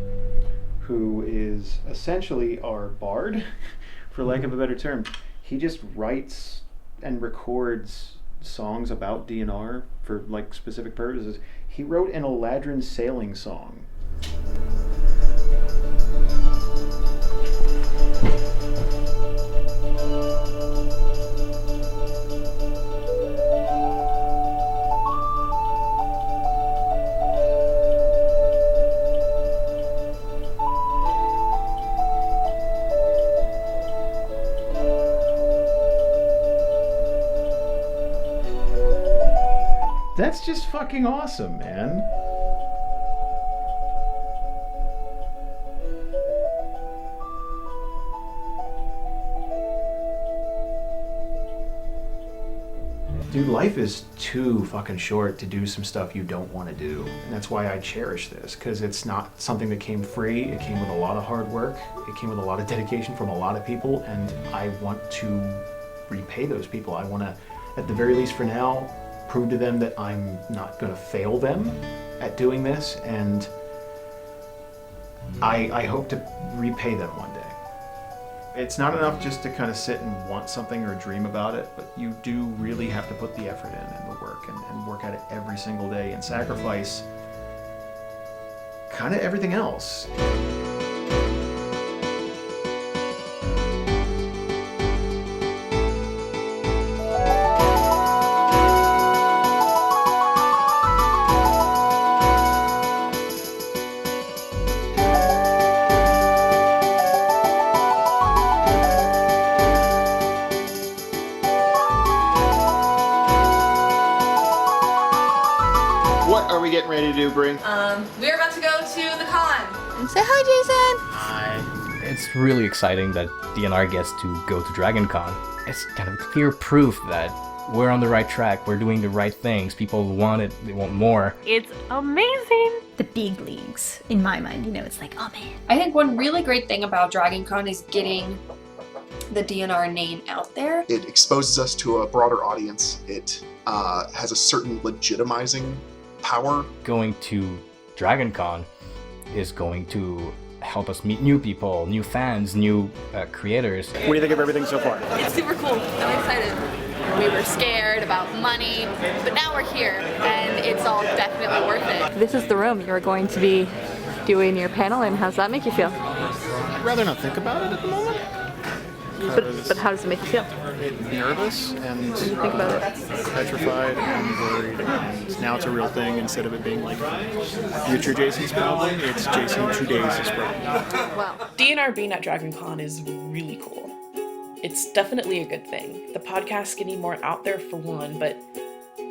who is essentially our bard, for lack of a better term. He just writes and records songs about DNR for like specific purposes. He wrote an Eladrin sailing song. That's just fucking awesome, man. Dude, life is too fucking short to do some stuff you don't want to do. And that's why I cherish this, because it's not something that came free. It came with a lot of hard work. It came with a lot of dedication from a lot of people, and I want to repay those people. I want to, at the very least for now, prove to them that I'm not going to fail them at doing this, and I hope to repay them one day. It's not enough just to kind of sit and want something or dream about it, but you do really have to put the effort in and the work and work at it every single day and sacrifice kind of everything else. Getting ready to do, Bree? We're about to go to the con. Say hi, Jason. Hi. It's really exciting that DNR gets to go to Dragon Con. It's kind of clear proof that we're on the right track, we're doing the right things, people want it, they want more. It's amazing. The big leagues, in my mind, it's like, oh man. I think one really great thing about Dragon Con is getting the DNR name out there. It exposes us to a broader audience. It has a certain legitimizing power. Going to DragonCon is going to help us meet new people, new fans, new creators. What do you think of everything so far? It's super cool. I'm excited. We were scared about money, but now we're here, and it's all definitely worth it. This is the room you're going to be doing your panel in. How's that make you feel? I'd rather not think about it at the moment. But how does it make you feel? Nervous and What do you think about it? petrified and worried. And now it's a real thing instead of it being like future Jason's problem. It's Jason today's problem. Wow. DNR being at DragonCon is really cool. It's definitely a good thing. The podcast's getting more out there for one, but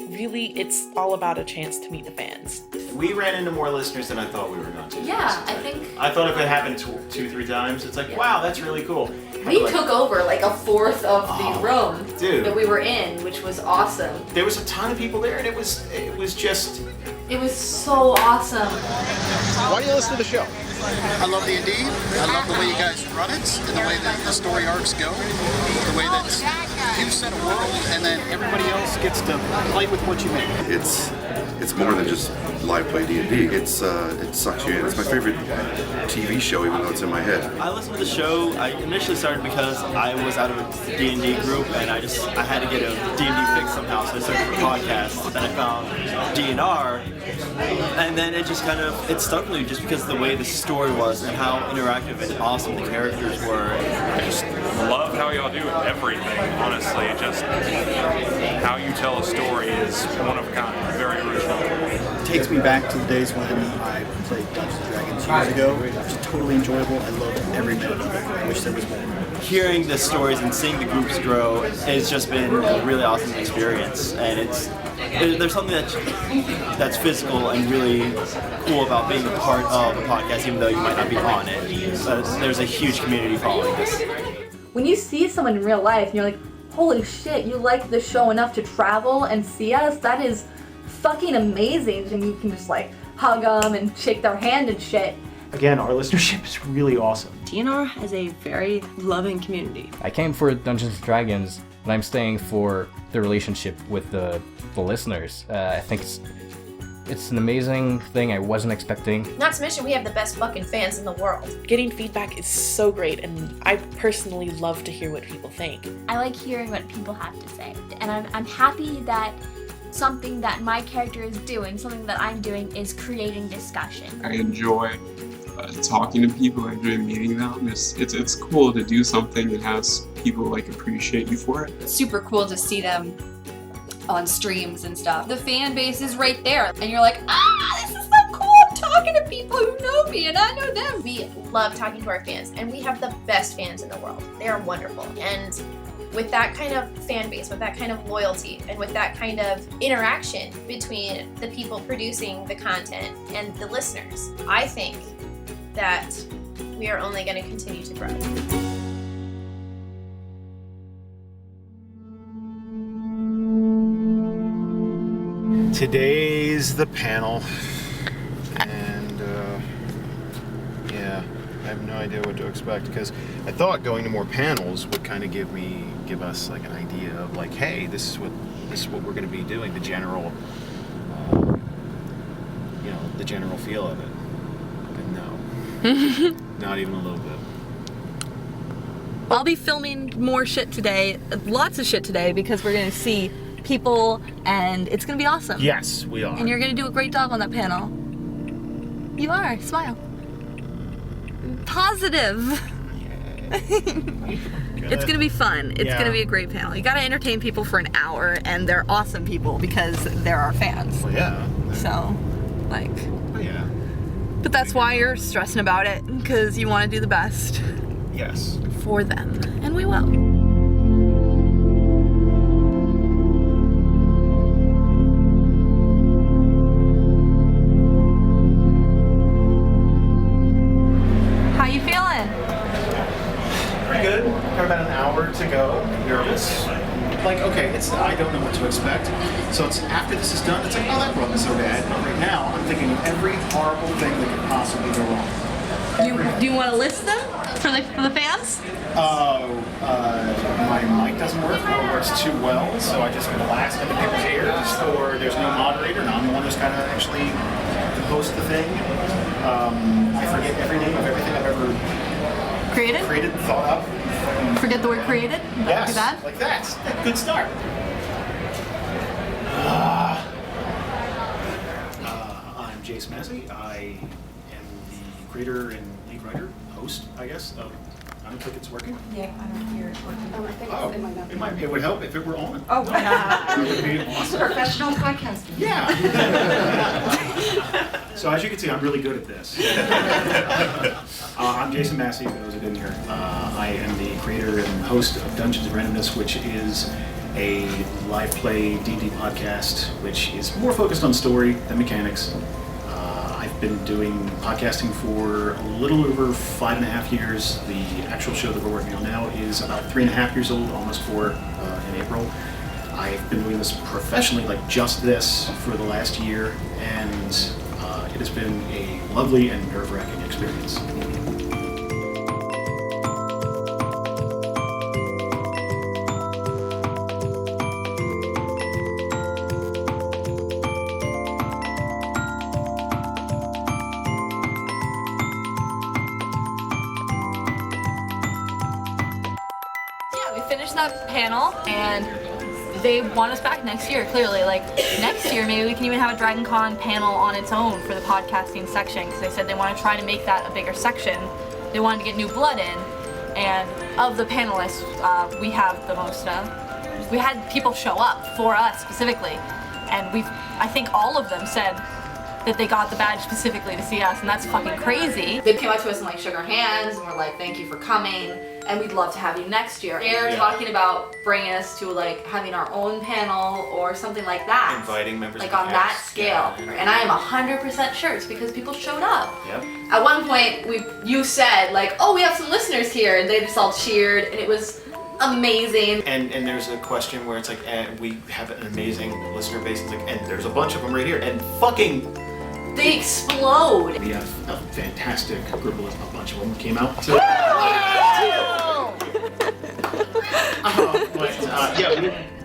really it's all about a chance to meet the fans. We ran into more listeners than I thought we were going to. Yeah, I think I thought if it happened 2-3 times, it's like, wow, that's really cool. we took over like a fourth of the room dude. that we were in, which was awesome. There was a ton of people there, and it was just. It was so awesome. Why do you listen to the show? I love D&D. I love the way you guys run it, and the way that the story arcs go, the way that you set a world, and then everybody else gets to play with what you make. It's more than just live play D&D. It sucks you in. It's my favorite TV show, even though it's in my head. I listened to the show. I initially started because I was out of a D&D group, and I had to get a D&D fix somehow, so I searched for podcasts. Then I found DNR, and then it just it stuck with me just because of the way the story was and how interactive and awesome the characters were. I just love how y'all do everything, honestly. Just how you tell a story is one of a kind, very original. It takes me back to the days when I played Dungeons & Dragons years ago. It was totally enjoyable. I loved every minute of it. I wish there was more. Hearing the stories and seeing the groups grow has just been a really awesome experience. And there's something that's physical and really cool about being a part of a podcast, even though you might not be on it. There's a huge community following this. When you see someone in real life and you're like, holy shit, you like the show enough to travel and see us, that is fucking amazing. And you can just like hug them and shake their hand and shit. Again, our listenership is really awesome. DNR has a very loving community. I came for Dungeons & Dragons, and I'm staying for the relationship with the listeners. I think it's an amazing thing I wasn't expecting. Not to mention we have the best fucking fans in the world. Getting feedback is so great, and I personally love to hear what people think. I like hearing what people have to say, and I'm happy that something that my character is doing, something that I'm doing, is creating discussion. I enjoy talking to people. I enjoy meeting them. It's cool to do something that has people like appreciate you for it. It's super cool to see them on streams and stuff. The fan base is right there, and you're like, this is so cool. I'm talking to people who know me, and I know them. We love talking to our fans, and we have the best fans in the world. They are wonderful, and with that kind of fan base, with that kind of loyalty, and with that kind of interaction between the people producing the content and the listeners, I think that we are only going to continue to grow. Today's the panel, and yeah, I have no idea what to expect, because I thought going to more panels would kind of give us like an idea of like, hey, this is what we're going to be doing, the general the general feel of it. And no, not even a little bit. I'll be filming more shit today, lots of shit today, because we're gonna see people and it's gonna be awesome. Yes, we are. And you're gonna do a great job on that panel. You are. Smile. Positive. It's gonna be fun. It's gonna be a great panel. You gotta entertain people for an hour, and they're awesome people because they're our fans. Well, yeah. So, like. Yeah. But that's why you're stressing about it, because you want to do the best. Yes. For them, and we will. How you feeling? Pretty good. Got about an hour to go. Nervous. Like, okay, I don't know what to expect. So it's after this is done, it's like, oh, that wasn't so bad. Right now, I'm thinking of every horrible thing that could possibly go wrong. Do you want to list them for the fans? My mic doesn't work or works too well, so I just blast into people's ears, or there's no moderator, and I'm the one who's kind of actually host the thing. I forget every name of everything I've ever Created, thought up. Forget the word created? Yes, Do that? like that. Good start. I'm Jace Massey. I am the creator and lead writer, host, I guess. I don't think it's working. Yeah, I don't hear it working. Oh, I think Oh, it might not be. it would help if it were on. Oh, That would be awesome. Professional podcasting. Yeah. So as you can see, I'm really good at this. I'm Jason Massey, for those who didn't hear. I am the creator and host of Dungeons and Randomness, which is a live play D&D podcast, which is more focused on story than mechanics. I've been doing podcasting for a little over 5.5 years. The actual show that we're working on now is about 3.5 years old, almost 4 in April. I've been doing this professionally, like just this, for the last year, and it has been a lovely and nerve-wracking experience. Yeah, we finished that panel and they want us back next year, clearly. Like, next year, maybe we can even have a Dragon Con panel on its own for the podcasting section, because they said they want to try to make that a bigger section. They wanted to get new blood in, and of the panelists, we have the most, we had people show up for us specifically, and I think all of them said that they got the badge specifically to see us, and that's fucking crazy. They came up to us and like shook our hands, and were like, thank you for coming, and we'd love to have you next year. They're talking about bringing us to like having our own panel or something like that. Inviting members like of the on that cast. scale. Yeah. And I am 100% sure it's because people showed up. Yep. At one point, you said like, oh, we have some listeners here, and they just all cheered, and it was amazing. And there's a question where it's like, we have an amazing listener base. It's like, and there's a bunch of them right here, and fucking they explode. We have a fantastic group of a bunch of them came out. So,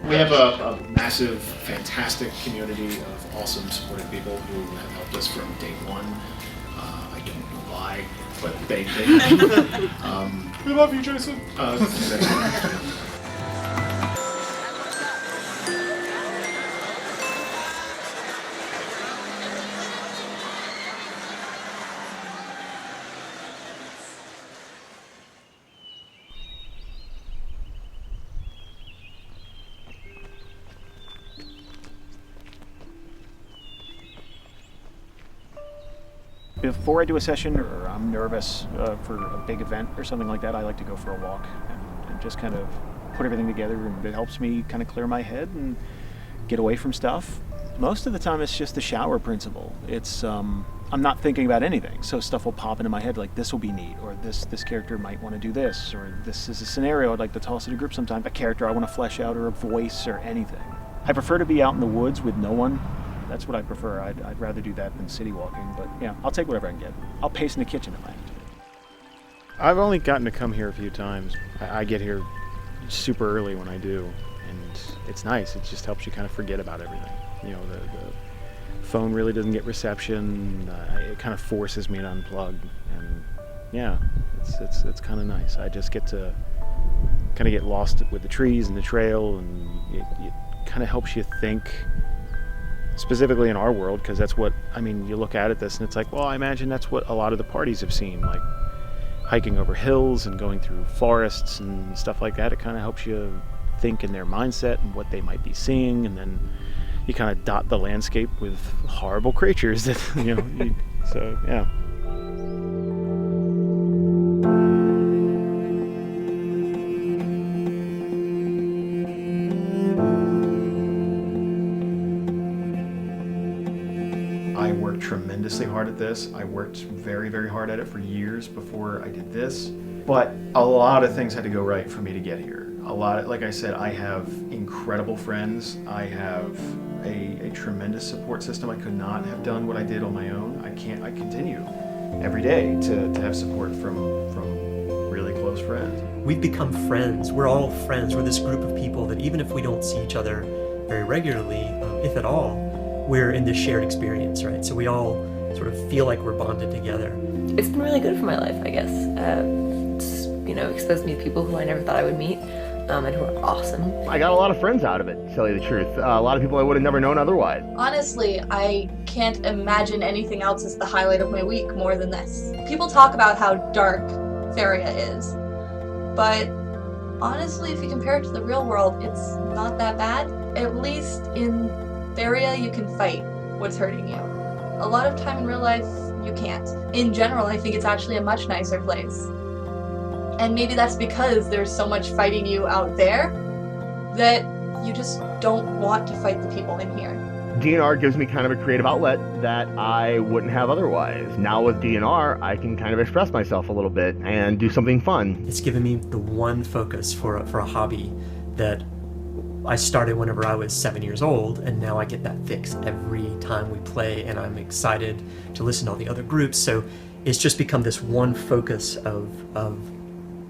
we have a massive, fantastic community of awesome, supportive people who have helped us from day one. I don't know why, but they We love you, Jason. Before I do a session or I'm nervous for a big event or something like that, I like to go for a walk and just kind of put everything together, and it helps me kind of clear my head and get away from stuff. Most of the time it's just the shower principle. It's I'm not thinking about anything, so stuff will pop into my head like this will be neat, or this character might want to do this, or this is a scenario I'd like to toss at a group sometime, a character I want to flesh out, or a voice, or anything. I prefer to be out in the woods with no one. That's what I prefer. I'd rather do that than city walking, but yeah, I'll take whatever I can get. I'll pace in the kitchen if I have to. I've only gotten to come here a few times. I get here super early when I do, and it's nice. It just helps you kind of forget about everything. You know, the phone really doesn't get reception. It kind of forces me to unplug, and yeah, it's kind of nice. I just get to kind of get lost with the trees and the trail, and it kind of helps you think. Specifically in our world, because that's what, I mean, you look at this and it's like, well, I imagine that's what a lot of the parties have seen, like hiking over hills and going through forests and stuff like that. It kind of helps you think in their mindset and what they might be seeing, and then you kind of dot the landscape with horrible creatures that, you know, so yeah. I worked tremendously hard at this. I worked very, very hard at it for years before I did this. But a lot of things had to go right for me to get here. Like I said, I have incredible friends. I have a tremendous support system. I could not have done what I did on my own. I continue every day to have support from really close friends. We've become friends. We're all friends. We're this group of people that even if we don't see each other very regularly, if at all, we're in this shared experience, right? So we all sort of feel like we're bonded together. It's been really good for my life, I guess. It's, exposed me to people who I never thought I would meet, and who are awesome. I got a lot of friends out of it, to tell you the truth. A lot of people I would have never known otherwise. Honestly, I can't imagine anything else as the highlight of my week more than this. People talk about how dark Theia is, but honestly, if you compare it to the real world, it's not that bad. At least in Theia, you can fight what's hurting you. A lot of time in real life, you can't. In general, I think it's actually a much nicer place. And maybe that's because there's so much fighting you out there that you just don't want to fight the people in here. DNR gives me kind of a creative outlet that I wouldn't have otherwise. Now with DNR, I can kind of express myself a little bit and do something fun. It's given me the one focus for a hobby that I started whenever I was 7 years old, and now I get that fix every time we play, and I'm excited to listen to all the other groups. So it's just become this one focus of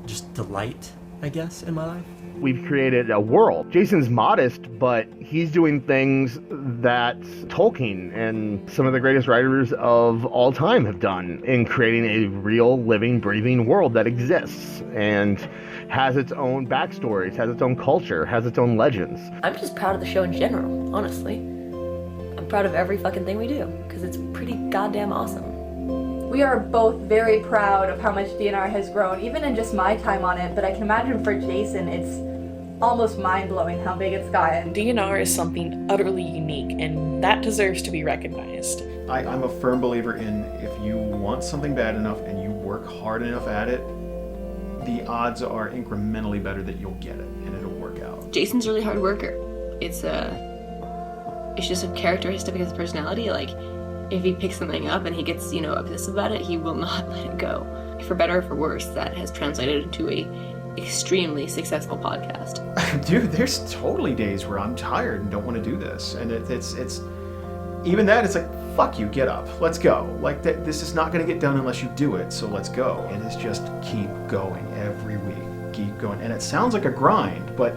just delight, I guess, in my life. We've created a world. Jason's modest, but he's doing things that Tolkien and some of the greatest writers of all time have done in creating a real, living, breathing world that exists and has its own backstories, has its own culture, has its own legends. I'm just proud of the show in general, honestly. I'm proud of every fucking thing we do, because it's pretty goddamn awesome. We are both very proud of how much DNR has grown, even in just my time on it, but I can imagine for Jason, it's almost mind-blowing how big it's gotten. DNR is something utterly unique, and that deserves to be recognized. I'm a firm believer in if you want something bad enough and you work hard enough at it, the odds are incrementally better that you'll get it and it'll work out. Jason's a really hard worker. It's just a characteristic of his personality. Like, if he picks something up and he gets, obsessive about it, he will not let it go. For better or for worse, that has translated into a extremely successful podcast. Dude, there's totally days where I'm tired and don't want to do this. And it's even that, it's like, fuck you, get up, let's go. Like, this is not going to get done unless you do it, so let's go. And it's just keep going every week, keep going. And it sounds like a grind, but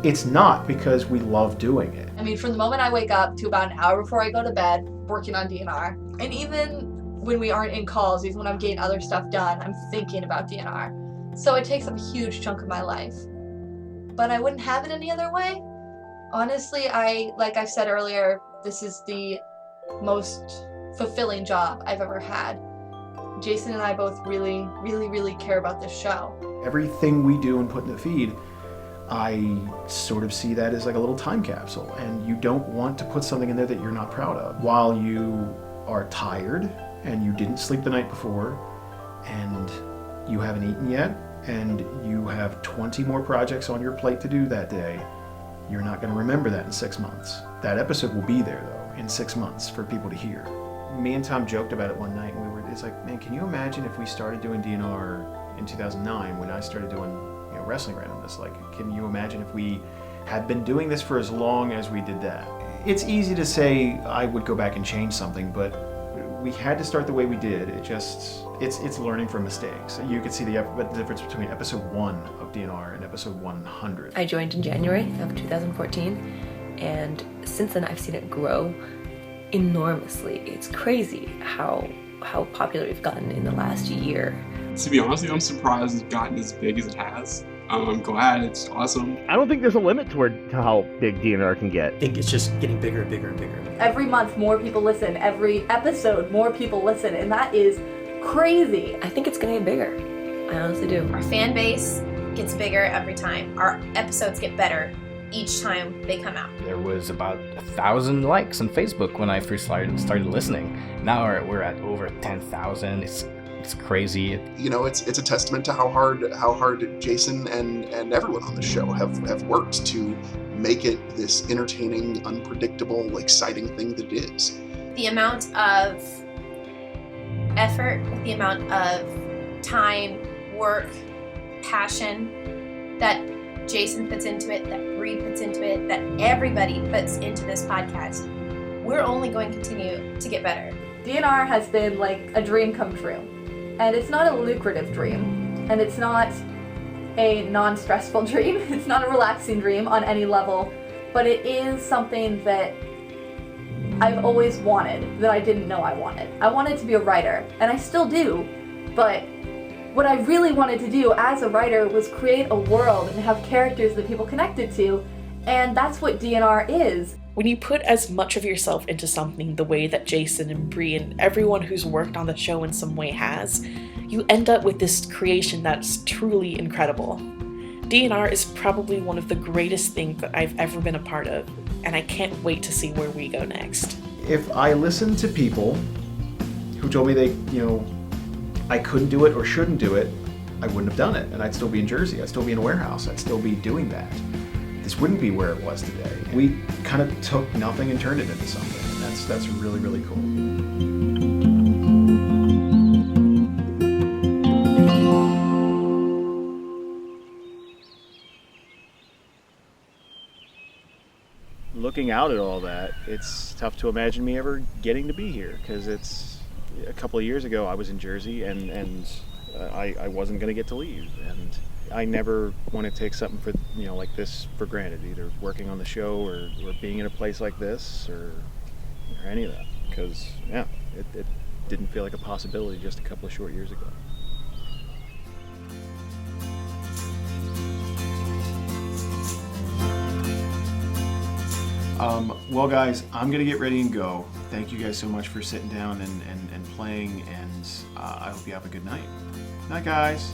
it's not, because we love doing it. I mean, from the moment I wake up to about an hour before I go to bed, working on DNR. And even when we aren't in calls, even when I'm getting other stuff done, I'm thinking about DNR. So it takes up a huge chunk of my life. But I wouldn't have it any other way. Honestly, like I said earlier, this is the most fulfilling job I've ever had. Jason and I both really, really, really care about this show. Everything we do and put in the feed, I sort of see that as like a little time capsule, and you don't want to put something in there that you're not proud of. While you are tired and you didn't sleep the night before and you haven't eaten yet and you have 20 more projects on your plate to do that day, you're not going to remember that in 6 months. That episode will be there though in 6 months for people to hear. Me and Tom joked about it one night, and it's like, man, can you imagine if we started doing DNR in 2009 when I started doing wrestling randomness? Like, can you imagine if we had been doing this for as long as we did that? It's easy to say I would go back and change something, but we had to start the way we did. It's learning from mistakes. You could see the difference between episode 1 of DNR and episode 100. I joined in January of 2014, and since then I've seen it grow enormously. It's crazy how popular we've gotten in the last year. To be honest, I'm surprised it's gotten as big as it has. I'm glad, it's awesome. I don't think there's a limit to how big DNR can get. I think it's just getting bigger and bigger and bigger. Every month, more people listen. Every episode, more people listen. And that is crazy. I think it's going to get bigger. I honestly do. Our fan base gets bigger every time. Our episodes get better each time they come out. There was about 1,000 likes on Facebook when I first started listening. Now we're at over 10,000. It's crazy. It's a testament to how hard Jason and everyone on the show have worked to make it this entertaining, unpredictable, exciting thing that it is. The amount of effort, the amount of time, work, passion that Jason puts into it, that Bree puts into it, that everybody puts into this podcast, we're only going to continue to get better. DNR has been like a dream come true. And it's not a lucrative dream. And it's not a non-stressful dream. It's not a relaxing dream on any level. But it is something that I've always wanted, that I didn't know I wanted. I wanted to be a writer, and I still do. But what I really wanted to do as a writer was create a world and have characters that people connected to. And that's what DNR is. When you put as much of yourself into something the way that Jason and Bree and everyone who's worked on the show in some way has, you end up with this creation that's truly incredible. DNR is probably one of the greatest things that I've ever been a part of, and I can't wait to see where we go next. If I listened to people who told me I couldn't do it or shouldn't do it, I wouldn't have done it, and I'd still be in Jersey. I'd still be in a warehouse. I'd still be doing that. This wouldn't be where it was today. We kind of took nothing and turned it into something, and that's really, really cool. Looking out at all that, it's tough to imagine me ever getting to be here, because it's a couple of years ago I was in Jersey and I wasn't going to get to leave, and I never want to take something for like this for granted, either working on the show or being in a place like this or any of that, because it didn't feel like a possibility just a couple of short years ago. Well guys, I'm gonna get ready and go. Thank you guys so much for sitting down and playing, and I hope you have a good night. Night guys.